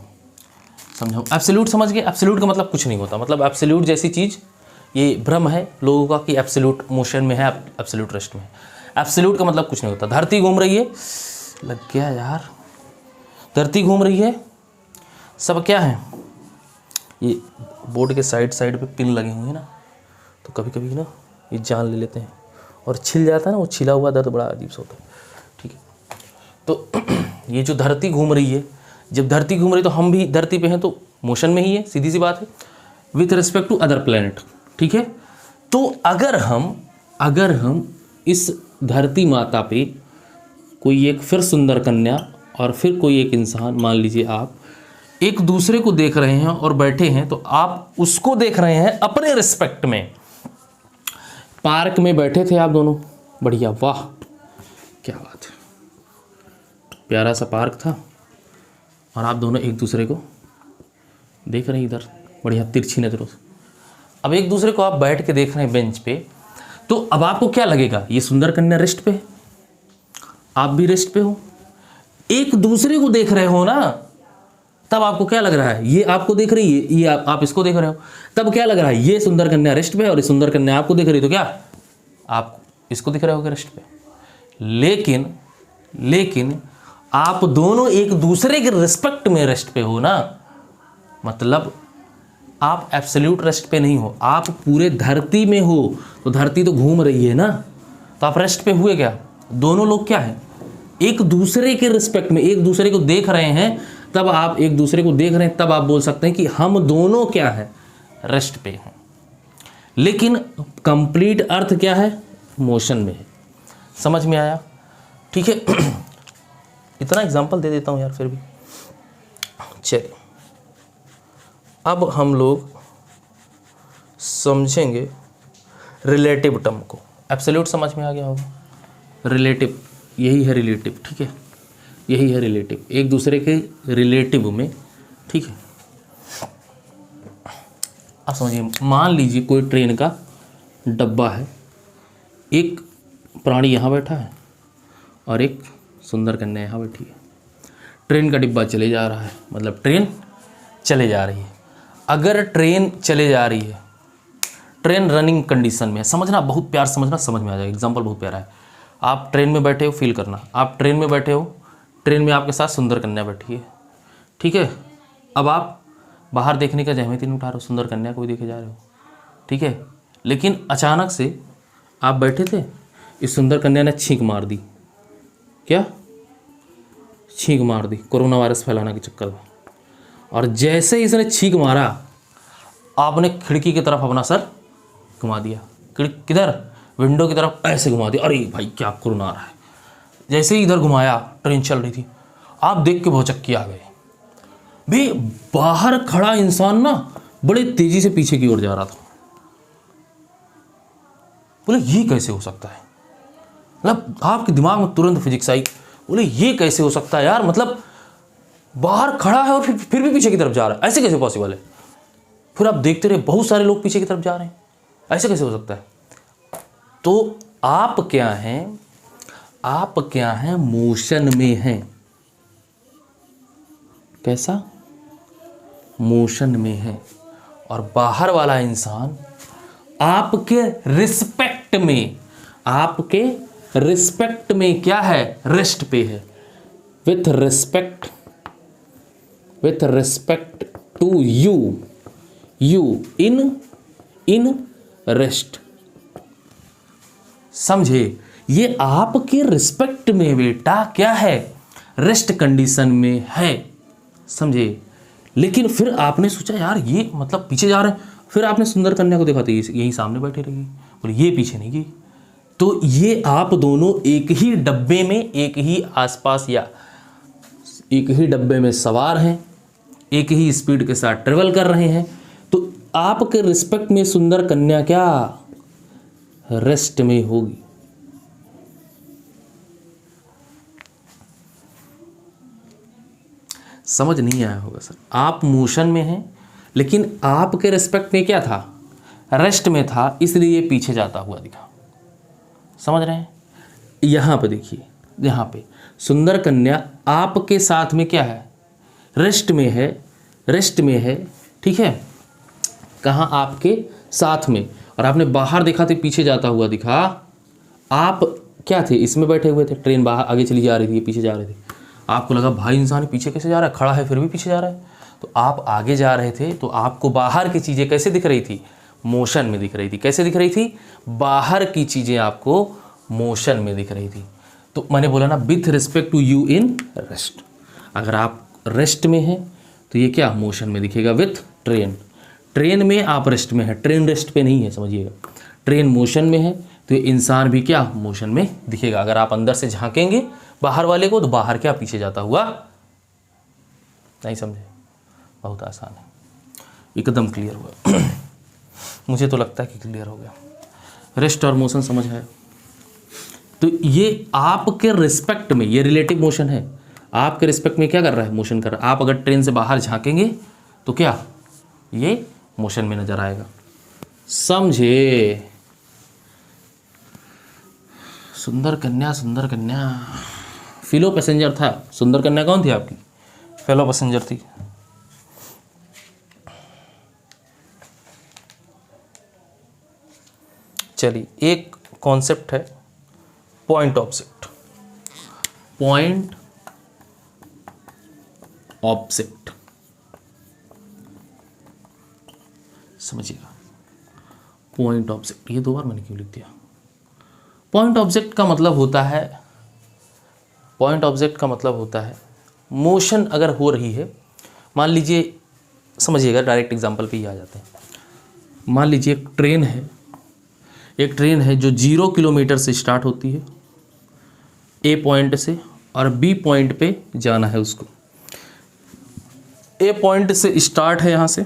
एब्सोल्यूट समझ गए? एब्सोल्यूट का मतलब कुछ नहीं होता। मतलब एब्सोल्यूट जैसी चीज़, ये भ्रम है लोगों का कि एब्सोल्यूट मोशन में है, एब्सोल्यूट रेस्ट में है। एब्सोल्यूट का मतलब कुछ नहीं होता। धरती घूम रही है, लग गया यार, धरती घूम रही है, सब क्या है, ये बोर्ड के साइड साइड पे पिन लगे हुए हैं ना, तो कभी कभी ना ये जान ले लेते हैं और छिल जाता है ना, वो छिला हुआ दर्द बड़ा अजीब सा होता है। ठीक है, तो ये जो धरती घूम रही है, जब धरती घूम रही है तो हम भी धरती पे हैं, तो मोशन में ही है, सीधी सी बात है, with respect to other planet. ठीक है, तो अगर हम इस धरती माता पे कोई एक फिर सुंदर कन्या और फिर कोई एक इंसान, मान लीजिए आप एक दूसरे को देख रहे हैं और बैठे हैं, तो आप उसको देख रहे हैं अपने रिस्पेक्ट में। पार्क में बैठे थे आप दोनों, बढ़िया, वाह क्या बात है, प्यारा सा पार्क था और आप दोनों एक दूसरे को देख रहे हैं इधर, बढ़िया तिरछी नजरों से। अब एक दूसरे को आप बैठ के देख रहे हैं बेंच पे, तो अब आपको क्या लगेगा, ये सुंदर कन्या रेस्ट पे है, आप भी रेस्ट पे हो, एक दूसरे को देख रहे हो ना, तब आपको क्या लग रहा है, ये आपको देख रही है, ये आप इसको देख रहे हो, तब क्या लग रहा है, ये सुंदर कन्या रेस्ट पे है और ये सुंदर कन्या आपको देख रही है, तो क्या आप इसको दिख रहे होगे रेस्ट पे। लेकिन आप दोनों एक दूसरे के रिस्पेक्ट में रेस्ट पे हो ना, मतलब आप एब्सोल्यूट रेस्ट पे नहीं हो, आप पूरे धरती में हो, तो धरती तो घूम रही है ना, तो आप रेस्ट पे हुए क्या, दोनों लोग क्या है, एक दूसरे के रिस्पेक्ट में एक दूसरे को देख रहे हैं, तब आप एक दूसरे को देख रहे हैं, तब आप बोल सकते हैं कि हम दोनों क्या है, रेस्ट पे हैं। लेकिन कंप्लीट अर्थ क्या है, मोशन में है। समझ में आया? ठीक है, इतना एग्जांपल दे देता हूं यार फिर भी। चलिए अब हम लोग समझेंगे रिलेटिव टर्म को। एब्सोल्यूट समझ में आ गया होगा, रिलेटिव यही है, रिलेटिव, ठीक है, यही है रिलेटिव, एक दूसरे के रिलेटिव में। ठीक है, अब समझिए, मान लीजिए कोई ट्रेन का डब्बा है, एक प्राणी यहाँ बैठा है और एक सुंदर कन्या यहाँ बैठी है। ट्रेन का डिब्बा चले जा रहा है, मतलब ट्रेन चले जा रही है। अगर ट्रेन चले जा रही है, ट्रेन रनिंग कंडीशन में है, समझना, बहुत प्यार समझना, समझ में आ जाएगा, एग्जांपल बहुत प्यारा है। आप ट्रेन में बैठे हो, फील करना, आप ट्रेन में बैठे हो, ट्रेन में आपके साथ सुंदर कन्या बैठी है। ठीक है, अब आप बाहर देखने का जहमत ही नहीं उठा रहे हो, सुंदर कन्या को भी देखे जा रहे हो। ठीक है, लेकिन अचानक से आप बैठे थे, इस सुंदर कन्या ने छींक मार दी। क्या छींक मार दी, कोरोना वायरस फैलाने के चक्कर में। और जैसे ही इसने छींक मारा, आपने खिड़की की तरफ अपना सर घुमा दिया, किधर, विंडो की तरफ ऐसे घुमा दिया। अरे भाई क्या कोरोना आ रहा है। जैसे ही इधर घुमाया, ट्रेन चल रही थी, आप देख के भौचक्की आ गए भाई। बाहर खड़ा इंसान ना बड़े तेजी से पीछे की ओर जा रहा था। बोले ये कैसे हो सकता है, मतलब आपके दिमाग में तुरंत फिजिक्स आई। बोले ये कैसे हो सकता है यार, मतलब बाहर खड़ा है और फिर भी पीछे की तरफ जा रहा है, ऐसे कैसे पॉसिबल है। फिर आप देखते रहे, बहुत सारे लोग पीछे की तरफ जा रहे हैं, ऐसे कैसे हो सकता है। तो आप क्या हैं, आप क्या हैं, मोशन में हैं। कैसा, मोशन में है। और बाहर वाला इंसान आपके रिस्पेक्ट में, आपके रिस्पेक्ट में क्या है, रेस्ट पे है, with respect to you in rest. समझे, ये आपके रिस्पेक्ट में बेटा क्या है, रेस्ट कंडीशन में है। समझे, लेकिन फिर आपने सोचा यार ये मतलब पीछे जा रहे हैं, फिर आपने सुंदर कन्या को देखा तो यही सामने बैठी रही, बोले ये पीछे नहीं गई। तो ये आप दोनों एक ही डब्बे में, एक ही आसपास या एक ही डब्बे में सवार हैं, एक ही स्पीड के साथ ट्रेवल कर रहे हैं। तो आपके रिस्पेक्ट में सुंदर कन्या क्या, रेस्ट में होगी। समझ नहीं आया होगा सर, आप मोशन में हैं, लेकिन आपके रिस्पेक्ट में क्या था, रेस्ट में था, इसलिए ये पीछे जाता हुआ दिखा। समझ रहे हैं? यहाँ पे देखिए, यहाँ पे सुंदर कन्या आपके साथ में क्या है, रेस्ट में है, रेस्ट में है। ठीक है, कहाँ, आपके साथ में। और आपने बाहर देखा तो पीछे जाता हुआ दिखा। आप क्या थे, इसमें बैठे हुए थे, ट्रेन बाहर आगे चली जा रही थी, पीछे जा रहे थे। आपको लगा भाई इंसान पीछे कैसे जा रहा है, खड़ा है फिर भी पीछे जा रहा है। तो आप आगे जा रहे थे तो आपको बाहर की चीज़ें कैसे दिख रही थी, मोशन में दिख रही थी। कैसे दिख रही थी, बाहर की चीज़ें आपको मोशन में दिख रही थी। तो मैंने बोला ना with respect to you in rest, अगर आप रेस्ट में हैं तो ये क्या मोशन में दिखेगा। विथ ट्रेन, ट्रेन में आप रेस्ट में है, ट्रेन रेस्ट पे नहीं है, समझिएगा। ट्रेन मोशन में है तो ये इंसान भी क्या मोशन में दिखेगा। अगर आप अंदर से झांकेंगे बाहर वाले को तो बाहर क्या पीछे जाता हुआ, नहीं समझे, बहुत आसान है, एकदम क्लियर हुआ। मुझे तो लगता है कि क्लियर हो गया। रेस्ट और मोशन समझ है। तो ये आपके रिस्पेक्ट में, ये रिलेटिव मोशन है, आपके रिस्पेक्ट में क्या कर रहा है, मोशन कर रहा है। आप अगर ट्रेन से बाहर झांकेंगे तो क्या ये मोशन में नजर आएगा, समझे। सुंदर कन्या, सुंदर कन्या फेलो पैसेंजर था। सुंदर कन्या कौन थी आपकी, फेलो पैसेंजर थी। चलिए एक कॉन्सेप्ट है पॉइंट ऑब्जेक्ट। पॉइंट ऑब्जेक्ट समझिएगा। पॉइंट ऑब्जेक्ट, ये दो बार मैंने क्यों लिख दिया। पॉइंट ऑब्जेक्ट का मतलब होता है, पॉइंट ऑब्जेक्ट का मतलब होता है मोशन अगर हो रही है, मान लीजिए, समझिएगा डायरेक्ट एग्जांपल पे ही आ जाते हैं। मान लीजिए एक ट्रेन है, एक ट्रेन है जो 0 किलोमीटर से स्टार्ट होती है ए पॉइंट से, और बी पॉइंट पे जाना है उसको। ए पॉइंट से स्टार्ट है यहाँ से,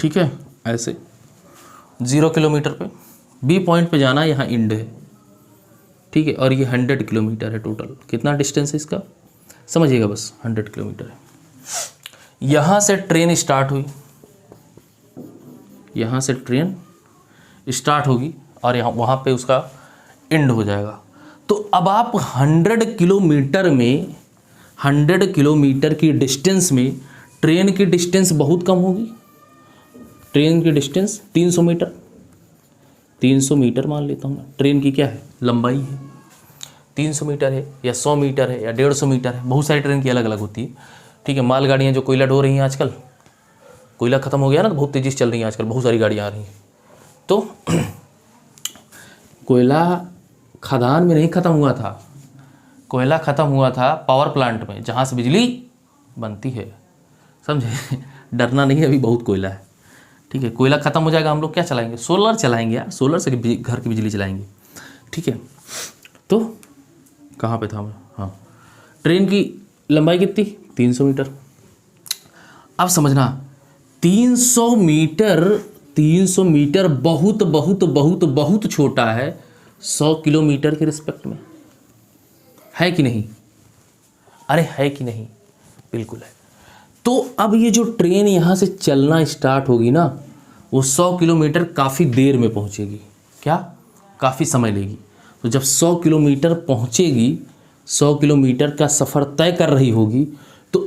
ठीक है, ऐसे 0 किलोमीटर पे, बी पॉइंट पे जाना है, यहाँ इंड है, ठीक है, और ये 100 किलोमीटर है टोटल। कितना डिस्टेंस है इसका, समझिएगा बस, 100 किलोमीटर है। यहाँ से ट्रेन स्टार्ट हुई, यहाँ से ट्रेन स्टार्ट होगी और यहाँ वहाँ पे उसका एंड हो जाएगा। तो अब आप 100 किलोमीटर में, 100 किलोमीटर की डिस्टेंस में ट्रेन की डिस्टेंस बहुत कम होगी। ट्रेन की डिस्टेंस 300 मीटर, 300 मीटर मान लेता हूँ मैं। ट्रेन की क्या है, लंबाई है, 300 मीटर है या 100 मीटर है या 150 मीटर है। बहुत सारी ट्रेन की अलग अलग होती है, ठीक है। मालगाड़ियाँ जो कोयला ढो रही हैं आजकल, कोयला ख़त्म हो गया ना, तो बहुत तेज़ी से चल रही हैं आजकल, बहुत सारी गाड़ियाँ आ रही हैं। तो कोयला खदान में नहीं ख़त्म हुआ था, कोयला ख़त्म हुआ था पावर प्लांट में, जहाँ से बिजली बनती है, समझे। डरना नहीं है, अभी बहुत कोयला है, ठीक है। कोयला ख़त्म हो जाएगा, हम लोग क्या चलाएंगे, सोलर चलाएंगे यार, सोलर से घर की बिजली चलाएंगे, ठीक है। तो कहाँ पे था मैं, हाँ, ट्रेन की लंबाई कितनी, 300 मीटर। अब समझना, 300 मीटर, 300 मीटर बहुत बहुत बहुत बहुत छोटा है 100 किलोमीटर के रिस्पेक्ट में, है कि नहीं, अरे है कि नहीं, बिल्कुल है। तो अब ये जो ट्रेन यहाँ से चलना स्टार्ट होगी ना, वो 100 किलोमीटर काफ़ी देर में पहुँचेगी, क्या, काफ़ी समय लेगी। तो जब 100 किलोमीटर पहुँचेगी, 100 किलोमीटर का सफ़र तय कर रही होगी, तो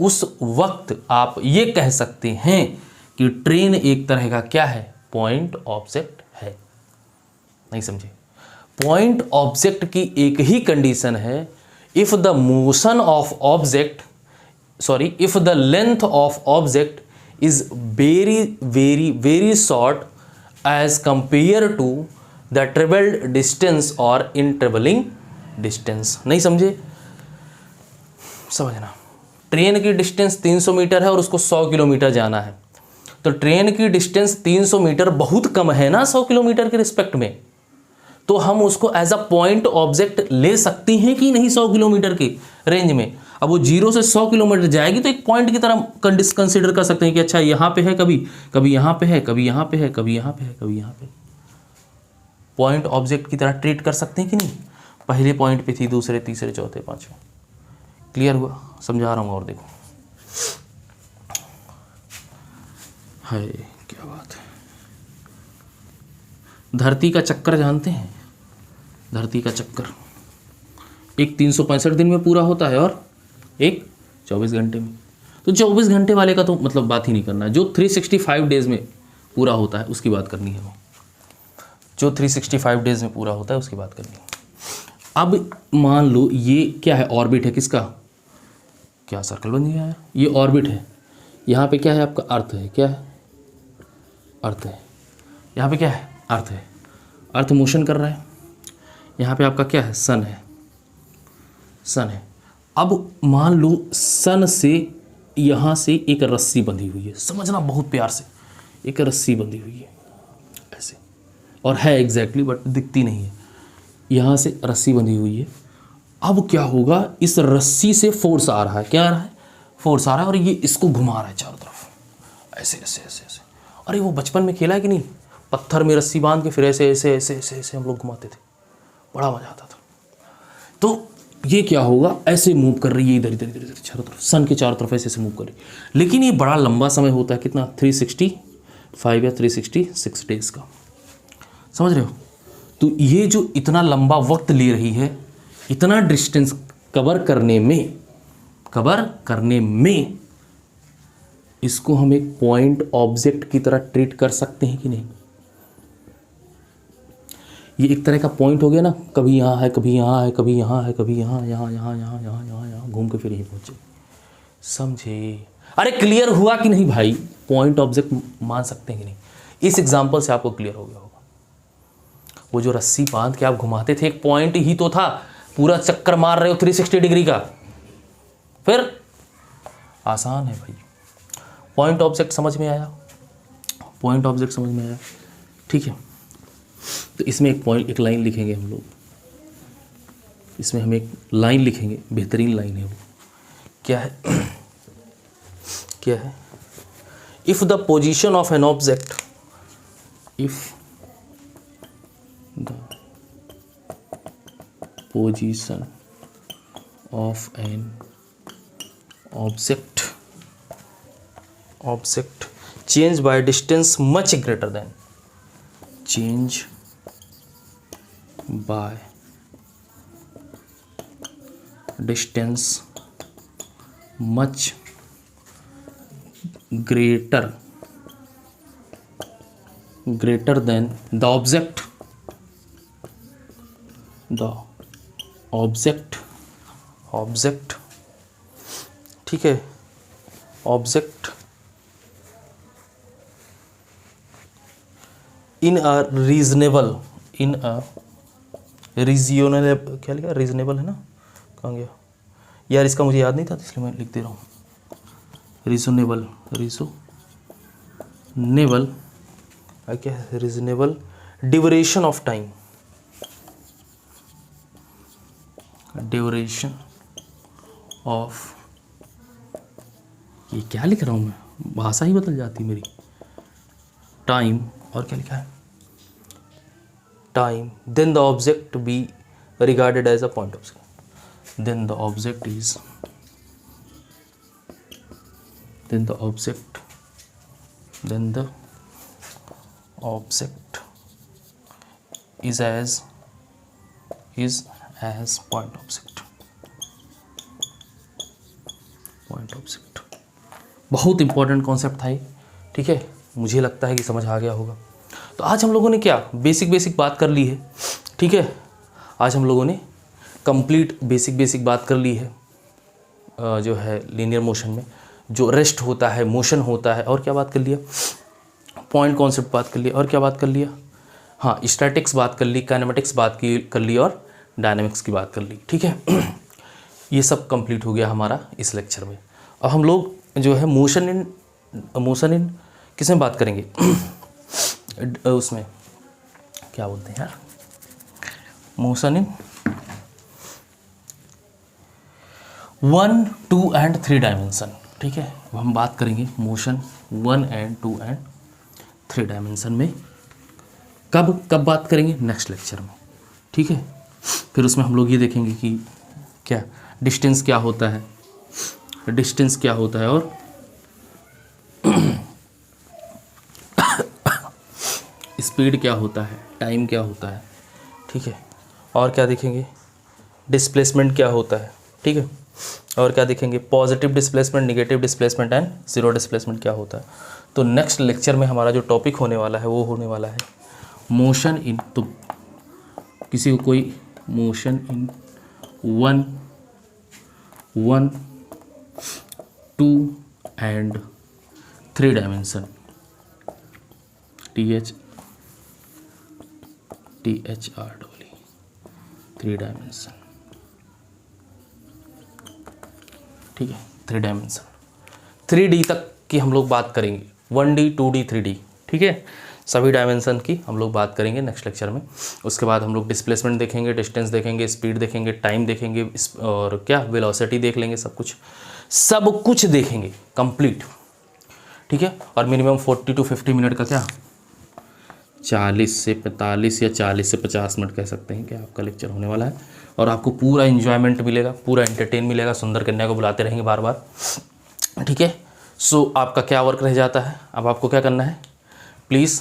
उस वक्त आप ये कह सकते हैं कि ट्रेन एक तरह का क्या है, पॉइंट ऑब्जेक्ट है। नहीं समझे। पॉइंट ऑब्जेक्ट की एक ही कंडीशन है, if the motion of object, sorry, if the length of object is very very very short as compare to the travelled distance और इन ट्रेवलिंग डिस्टेंस। नहीं समझे, समझना। ट्रेन की डिस्टेंस 300 मीटर है और उसको 100 किलोमीटर जाना है, तो ट्रेन की डिस्टेंस 300 मीटर बहुत कम है ना 100 किलोमीटर के रिस्पेक्ट में, तो हम उसको एज अ पॉइंट ऑब्जेक्ट ले सकते हैं कि नहीं 100 किलोमीटर की रेंज में। अब वो 0 से 100 किलोमीटर जाएगी तो एक पॉइंट की तरह कंसिडर कर सकते हैं कि अच्छा यहाँ पे है, कभी कभी यहाँ पे है, कभी यहाँ पे है, कभी यहाँ पे है, कभी यहाँ पे। पॉइंट ऑब्जेक्ट की तरह ट्रीट कर सकते हैं कि नहीं। पहले पॉइंट पे थी, दूसरे, तीसरे, चौथे, पांचवें। क्लियर हुआ, समझा रहा हूँ। और देखो, हाय क्या बात है। धरती का चक्कर जानते हैं, धरती का चक्कर एक 365 दिन में पूरा होता है और एक 24 घंटे में। तो 24 घंटे वाले का तो मतलब बात ही नहीं करना है, जो 365 डेज में पूरा होता है उसकी बात करनी है। वो जो 365 डेज में पूरा होता है उसकी बात करनी है। अब मान लो ये क्या है, ऑर्बिट है किसका, क्या सर्कल बन गया है, ये ऑर्बिट है। यहाँ पे क्या है आपका, अर्थ है, क्या है, अर्थ है। यहाँ पे क्या है, अर्थ है, अर्थ मोशन कर रहा है। यहाँ पे आपका क्या है, सन है, सन है। अब मान लो सन से यहाँ से एक रस्सी बंधी हुई है, समझना बहुत प्यार से, एक रस्सी बंधी हुई है ऐसे, और है एग्जैक्टली बट दिखती नहीं है। यहाँ से रस्सी बंधी हुई है। अब क्या होगा, इस रस्सी से फोर्स आ रहा है, क्या आ रहा है, फोर्स आ रहा है, और ये इसको घुमा रहा है चारों तरफ, ऐसे ऐसे ऐसे ऐसे। अरे वो बचपन में खेला है कि नहीं, पत्थर में रस्सी बांध के फिर ऐसे ऐसे ऐसे ऐसे ऐसे हम लोग घुमाते थे, बड़ा मजा आता था। तो ये क्या होगा, ऐसे मूव कर रही है इधर इधर इधर इधर चारों तरफ, सन के चारों तरफ ऐसे ऐसे मूव कर रही है। लेकिन ये बड़ा लंबा समय होता है, कितना, 365 या 366 डेज का, समझ रहे हो। तो ये जो इतना लंबा वक्त ले रही है, इतना डिस्टेंस कवर करने में इसको हम एक पॉइंट ऑब्जेक्ट की तरह ट्रीट कर सकते हैं कि नहीं। ये एक तरह का पॉइंट हो गया ना, कभी यहाँ है, कभी यहाँ है, कभी यहाँ है, कभी यहाँ यहाँ यहाँ यहाँ यहाँ यहाँ यहाँ घूम के फिर यहीं पहुँचे, समझे। अरे क्लियर हुआ कि नहीं भाई, पॉइंट ऑब्जेक्ट मान सकते हैं कि नहीं। इस एग्जांपल से आपको क्लियर हो गया होगा। वो जो रस्सी बांध के आप घुमाते थे, एक पॉइंट ही तो था, पूरा चक्कर मार रहे हो 360 डिग्री का, फिर आसान है भाई। पॉइंट ऑब्जेक्ट समझ में आया, पॉइंट ऑब्जेक्ट समझ में आया, ठीक है। तो इसमें एक पॉइंट, एक लाइन लिखेंगे हम लोग, इसमें हम एक लाइन लिखेंगे, बेहतरीन लाइन है वो, क्या है क्या है, if the position of an object, if the position of an object change by distance much greater than, change by distance much greater than the object ठीक है, ऑब्जेक्ट इन अ रीजनेबल, क्या लिखा, रीजनेबल है ना, कहाँ गया यार, इसका मुझे याद नहीं था इसलिए मैं लिख दे रहा हूँ, रीजनेबल क्या है, reasonable duration of time, duration of, ये क्या लिख रहा हूँ मैं, भाषा ही बदल जाती मेरी, टाइम, और क्या लिखा है, time, then the object be regarded as a point object, then the object is as point object। बहुत इंपॉर्टेंट कॉन्सेप्ट था ये, ठीक है, मुझे लगता है कि समझ आ गया होगा। तो आज हम लोगों ने क्या बेसिक बात कर ली है, ठीक है, आज हम लोगों ने कंप्लीट बेसिक बात कर ली है, जो है लीनियर मोशन में जो रेस्ट होता है, मोशन होता है, और क्या बात कर लिया, पॉइंट कॉन्सेप्ट बात कर लिया, और क्या बात कर लिया, हाँ स्टैटिक्स बात कर ली, काइनेमेटिक्स बात कर ली, और डायनामिक्स की बात कर ली, ठीक है। ये सब कंप्लीट हो गया हमारा इस लेक्चर में। अब हम लोग जो है मोशन इन किस में बात करेंगे उसमें क्या बोलते हैं यार, मोशन इन 1, 2 एंड 3 डायमेंशन, ठीक है। हम बात करेंगे मोशन 1 एंड 2 एंड 3 डायमेंशन में, कब बात करेंगे, नेक्स्ट लेक्चर में, ठीक है। फिर उसमें हम लोग ये देखेंगे कि क्या डिस्टेंस क्या होता है, और स्पीड क्या होता है, टाइम क्या होता है, ठीक है, और क्या देखेंगे, डिस्प्लेसमेंट क्या होता है, ठीक है, और क्या देखेंगे, positive displacement, negative displacement and zero displacement क्या होता है। तो नेक्स्ट लेक्चर में हमारा जो टॉपिक होने वाला है वो होने वाला है मोशन इन, तो किसी को कोई motion in 1, 2 and 3 dimension, THR 3 dimension, ठीक है। 3 डायमेंशन 3D तक की हम लोग बात करेंगे, 1D 2D 3D, ठीक है। सभी डायमेंशन की हम लोग बात करेंगे नेक्स्ट लेक्चर में। उसके बाद हम लोग डिस्प्लेसमेंट देखेंगे, डिस्टेंस देखेंगे, स्पीड देखेंगे, टाइम देखेंगे, और क्या वेलोसिटी देख लेंगे, सब कुछ देखेंगे कंप्लीट, ठीक है। और मिनिमम 40 to 50 मिनट का क्या 40 से 45 या 40 से 50 मिनट कह सकते हैं कि आपका लेक्चर होने वाला है। और आपको पूरा इन्जॉयमेंट मिलेगा, पूरा एंटरटेन मिलेगा, सुंदर कन्या को बुलाते रहेंगे बार बार, ठीक है। सो आपका क्या वर्क रह जाता है, अब आपको क्या करना है, please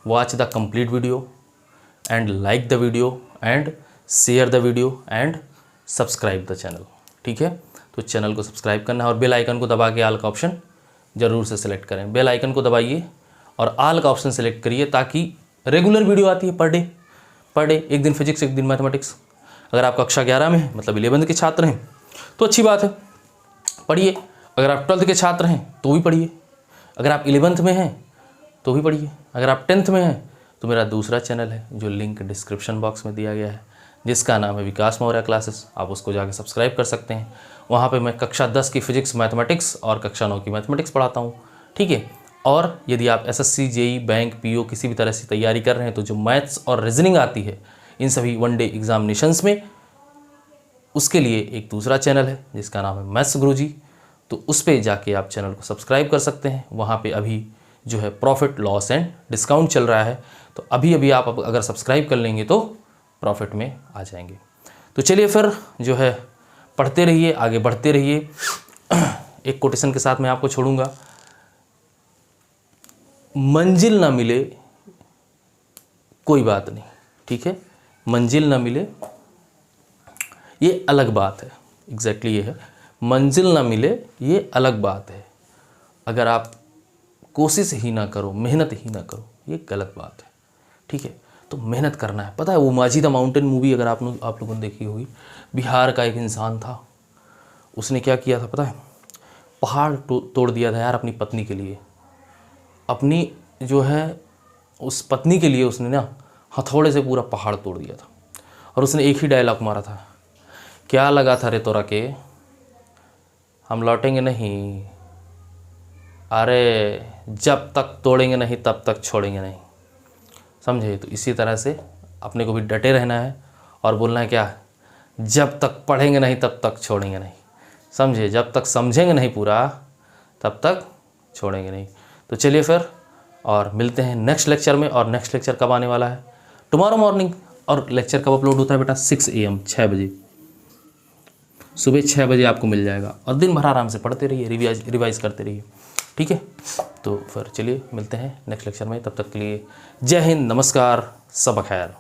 watch the complete video and like the video and share the video and subscribe the channel, ठीक है। तो चैनल को सब्सक्राइब करना है और बेल आइकन को दबा के ऑल का ऑप्शन ज़रूर से सिलेक्ट करें। बेल आइकन को दबाइए और ऑल का ऑप्शन सेलेक्ट करिए, ताकि रेगुलर वीडियो आती है पर डे, एक दिन फिजिक्स, एक दिन मैथमेटिक्स। अगर आप कक्षा 11 में हैं, मतलब 11th के छात्र हैं, तो अच्छी बात है, पढ़िए। अगर आप 12th के छात्र हैं तो भी पढ़िए, अगर आप 11th में हैं तो भी पढ़िए, अगर आप 10th में हैं तो मेरा दूसरा चैनल है जो लिंक डिस्क्रिप्शन बॉक्स में दिया गया है, जिसका नाम है विकास मौर्य क्लासेस। आप उसको जाके सब्सक्राइब कर सकते हैं। वहाँ पे मैं कक्षा 10 की फिजिक्स, मैथमेटिक्स और कक्षा 9 की मैथमेटिक्स पढ़ाता हूँ, ठीक है। और यदि आप SSC, JEE, बैंक, PO किसी भी तरह से तैयारी कर रहे हैं, तो जो मैथ्स और रीजनिंग आती है इन सभी 1 डे एग्जामिनेशंस में, उसके लिए एक दूसरा चैनल है जिसका नाम है मैथ्स गुरुजी। तो उस पर जाके आप चैनल को सब्सक्राइब कर सकते हैं। वहाँ पे अभी जो है प्रॉफिट, लॉस एंड डिस्काउंट चल रहा है, तो अभी आप अगर सब्सक्राइब कर लेंगे तो प्रॉफिट में आ जाएंगे। तो चलिए फिर जो है पढ़ते रहिए, आगे बढ़ते रहिए। एक कोटेशन के साथ मैं आपको छोड़ूंगा, मंजिल ना मिले कोई बात नहीं, ठीक है। मंजिल ना मिले ये अलग बात है, एग्जैक्टली ये है, मंजिल ना मिले ये अलग बात है। अगर आप कोशिश ही ना करो, मेहनत ही ना करो, ये गलत बात है, ठीक है। तो मेहनत करना है। पता है वो माझी द माउंटेन मूवी अगर आप लोगों ने देखी होगी, बिहार का एक इंसान था, उसने क्या किया था पता है, पहाड़ तोड़ दिया था यार अपनी पत्नी के लिए। अपनी जो है उस पत्नी के लिए उसने ना हथौड़े से पूरा पहाड़ तोड़ दिया था। और उसने एक ही डायलॉग मारा था, क्या लगा था रे तोरा के, हम लौटेंगे नहीं, अरे जब तक तोड़ेंगे नहीं तब तक छोड़ेंगे नहीं, समझे। तो इसी तरह से अपने को भी डटे रहना है और बोलना है क्या, जब तक पढ़ेंगे नहीं तब तक छोड़ेंगे नहीं, समझे। जब तक समझेंगे नहीं पूरा तब तक छोड़ेंगे नहीं। तो चलिए फिर और मिलते हैं नेक्स्ट लेक्चर में। और नेक्स्ट लेक्चर कब आने वाला है, टुमारो मॉर्निंग। और लेक्चर कब अपलोड होता है बेटा, 6 AM 6 बजे, सुबह 6 बजे आपको मिल जाएगा। और दिन भर आराम से पढ़ते रहिए, रिवाइज करते रहिए, ठीक है। तो फिर चलिए मिलते हैं नेक्स्ट लेक्चर में, तब तक के लिए जय हिंद, नमस्कार, सब खैर।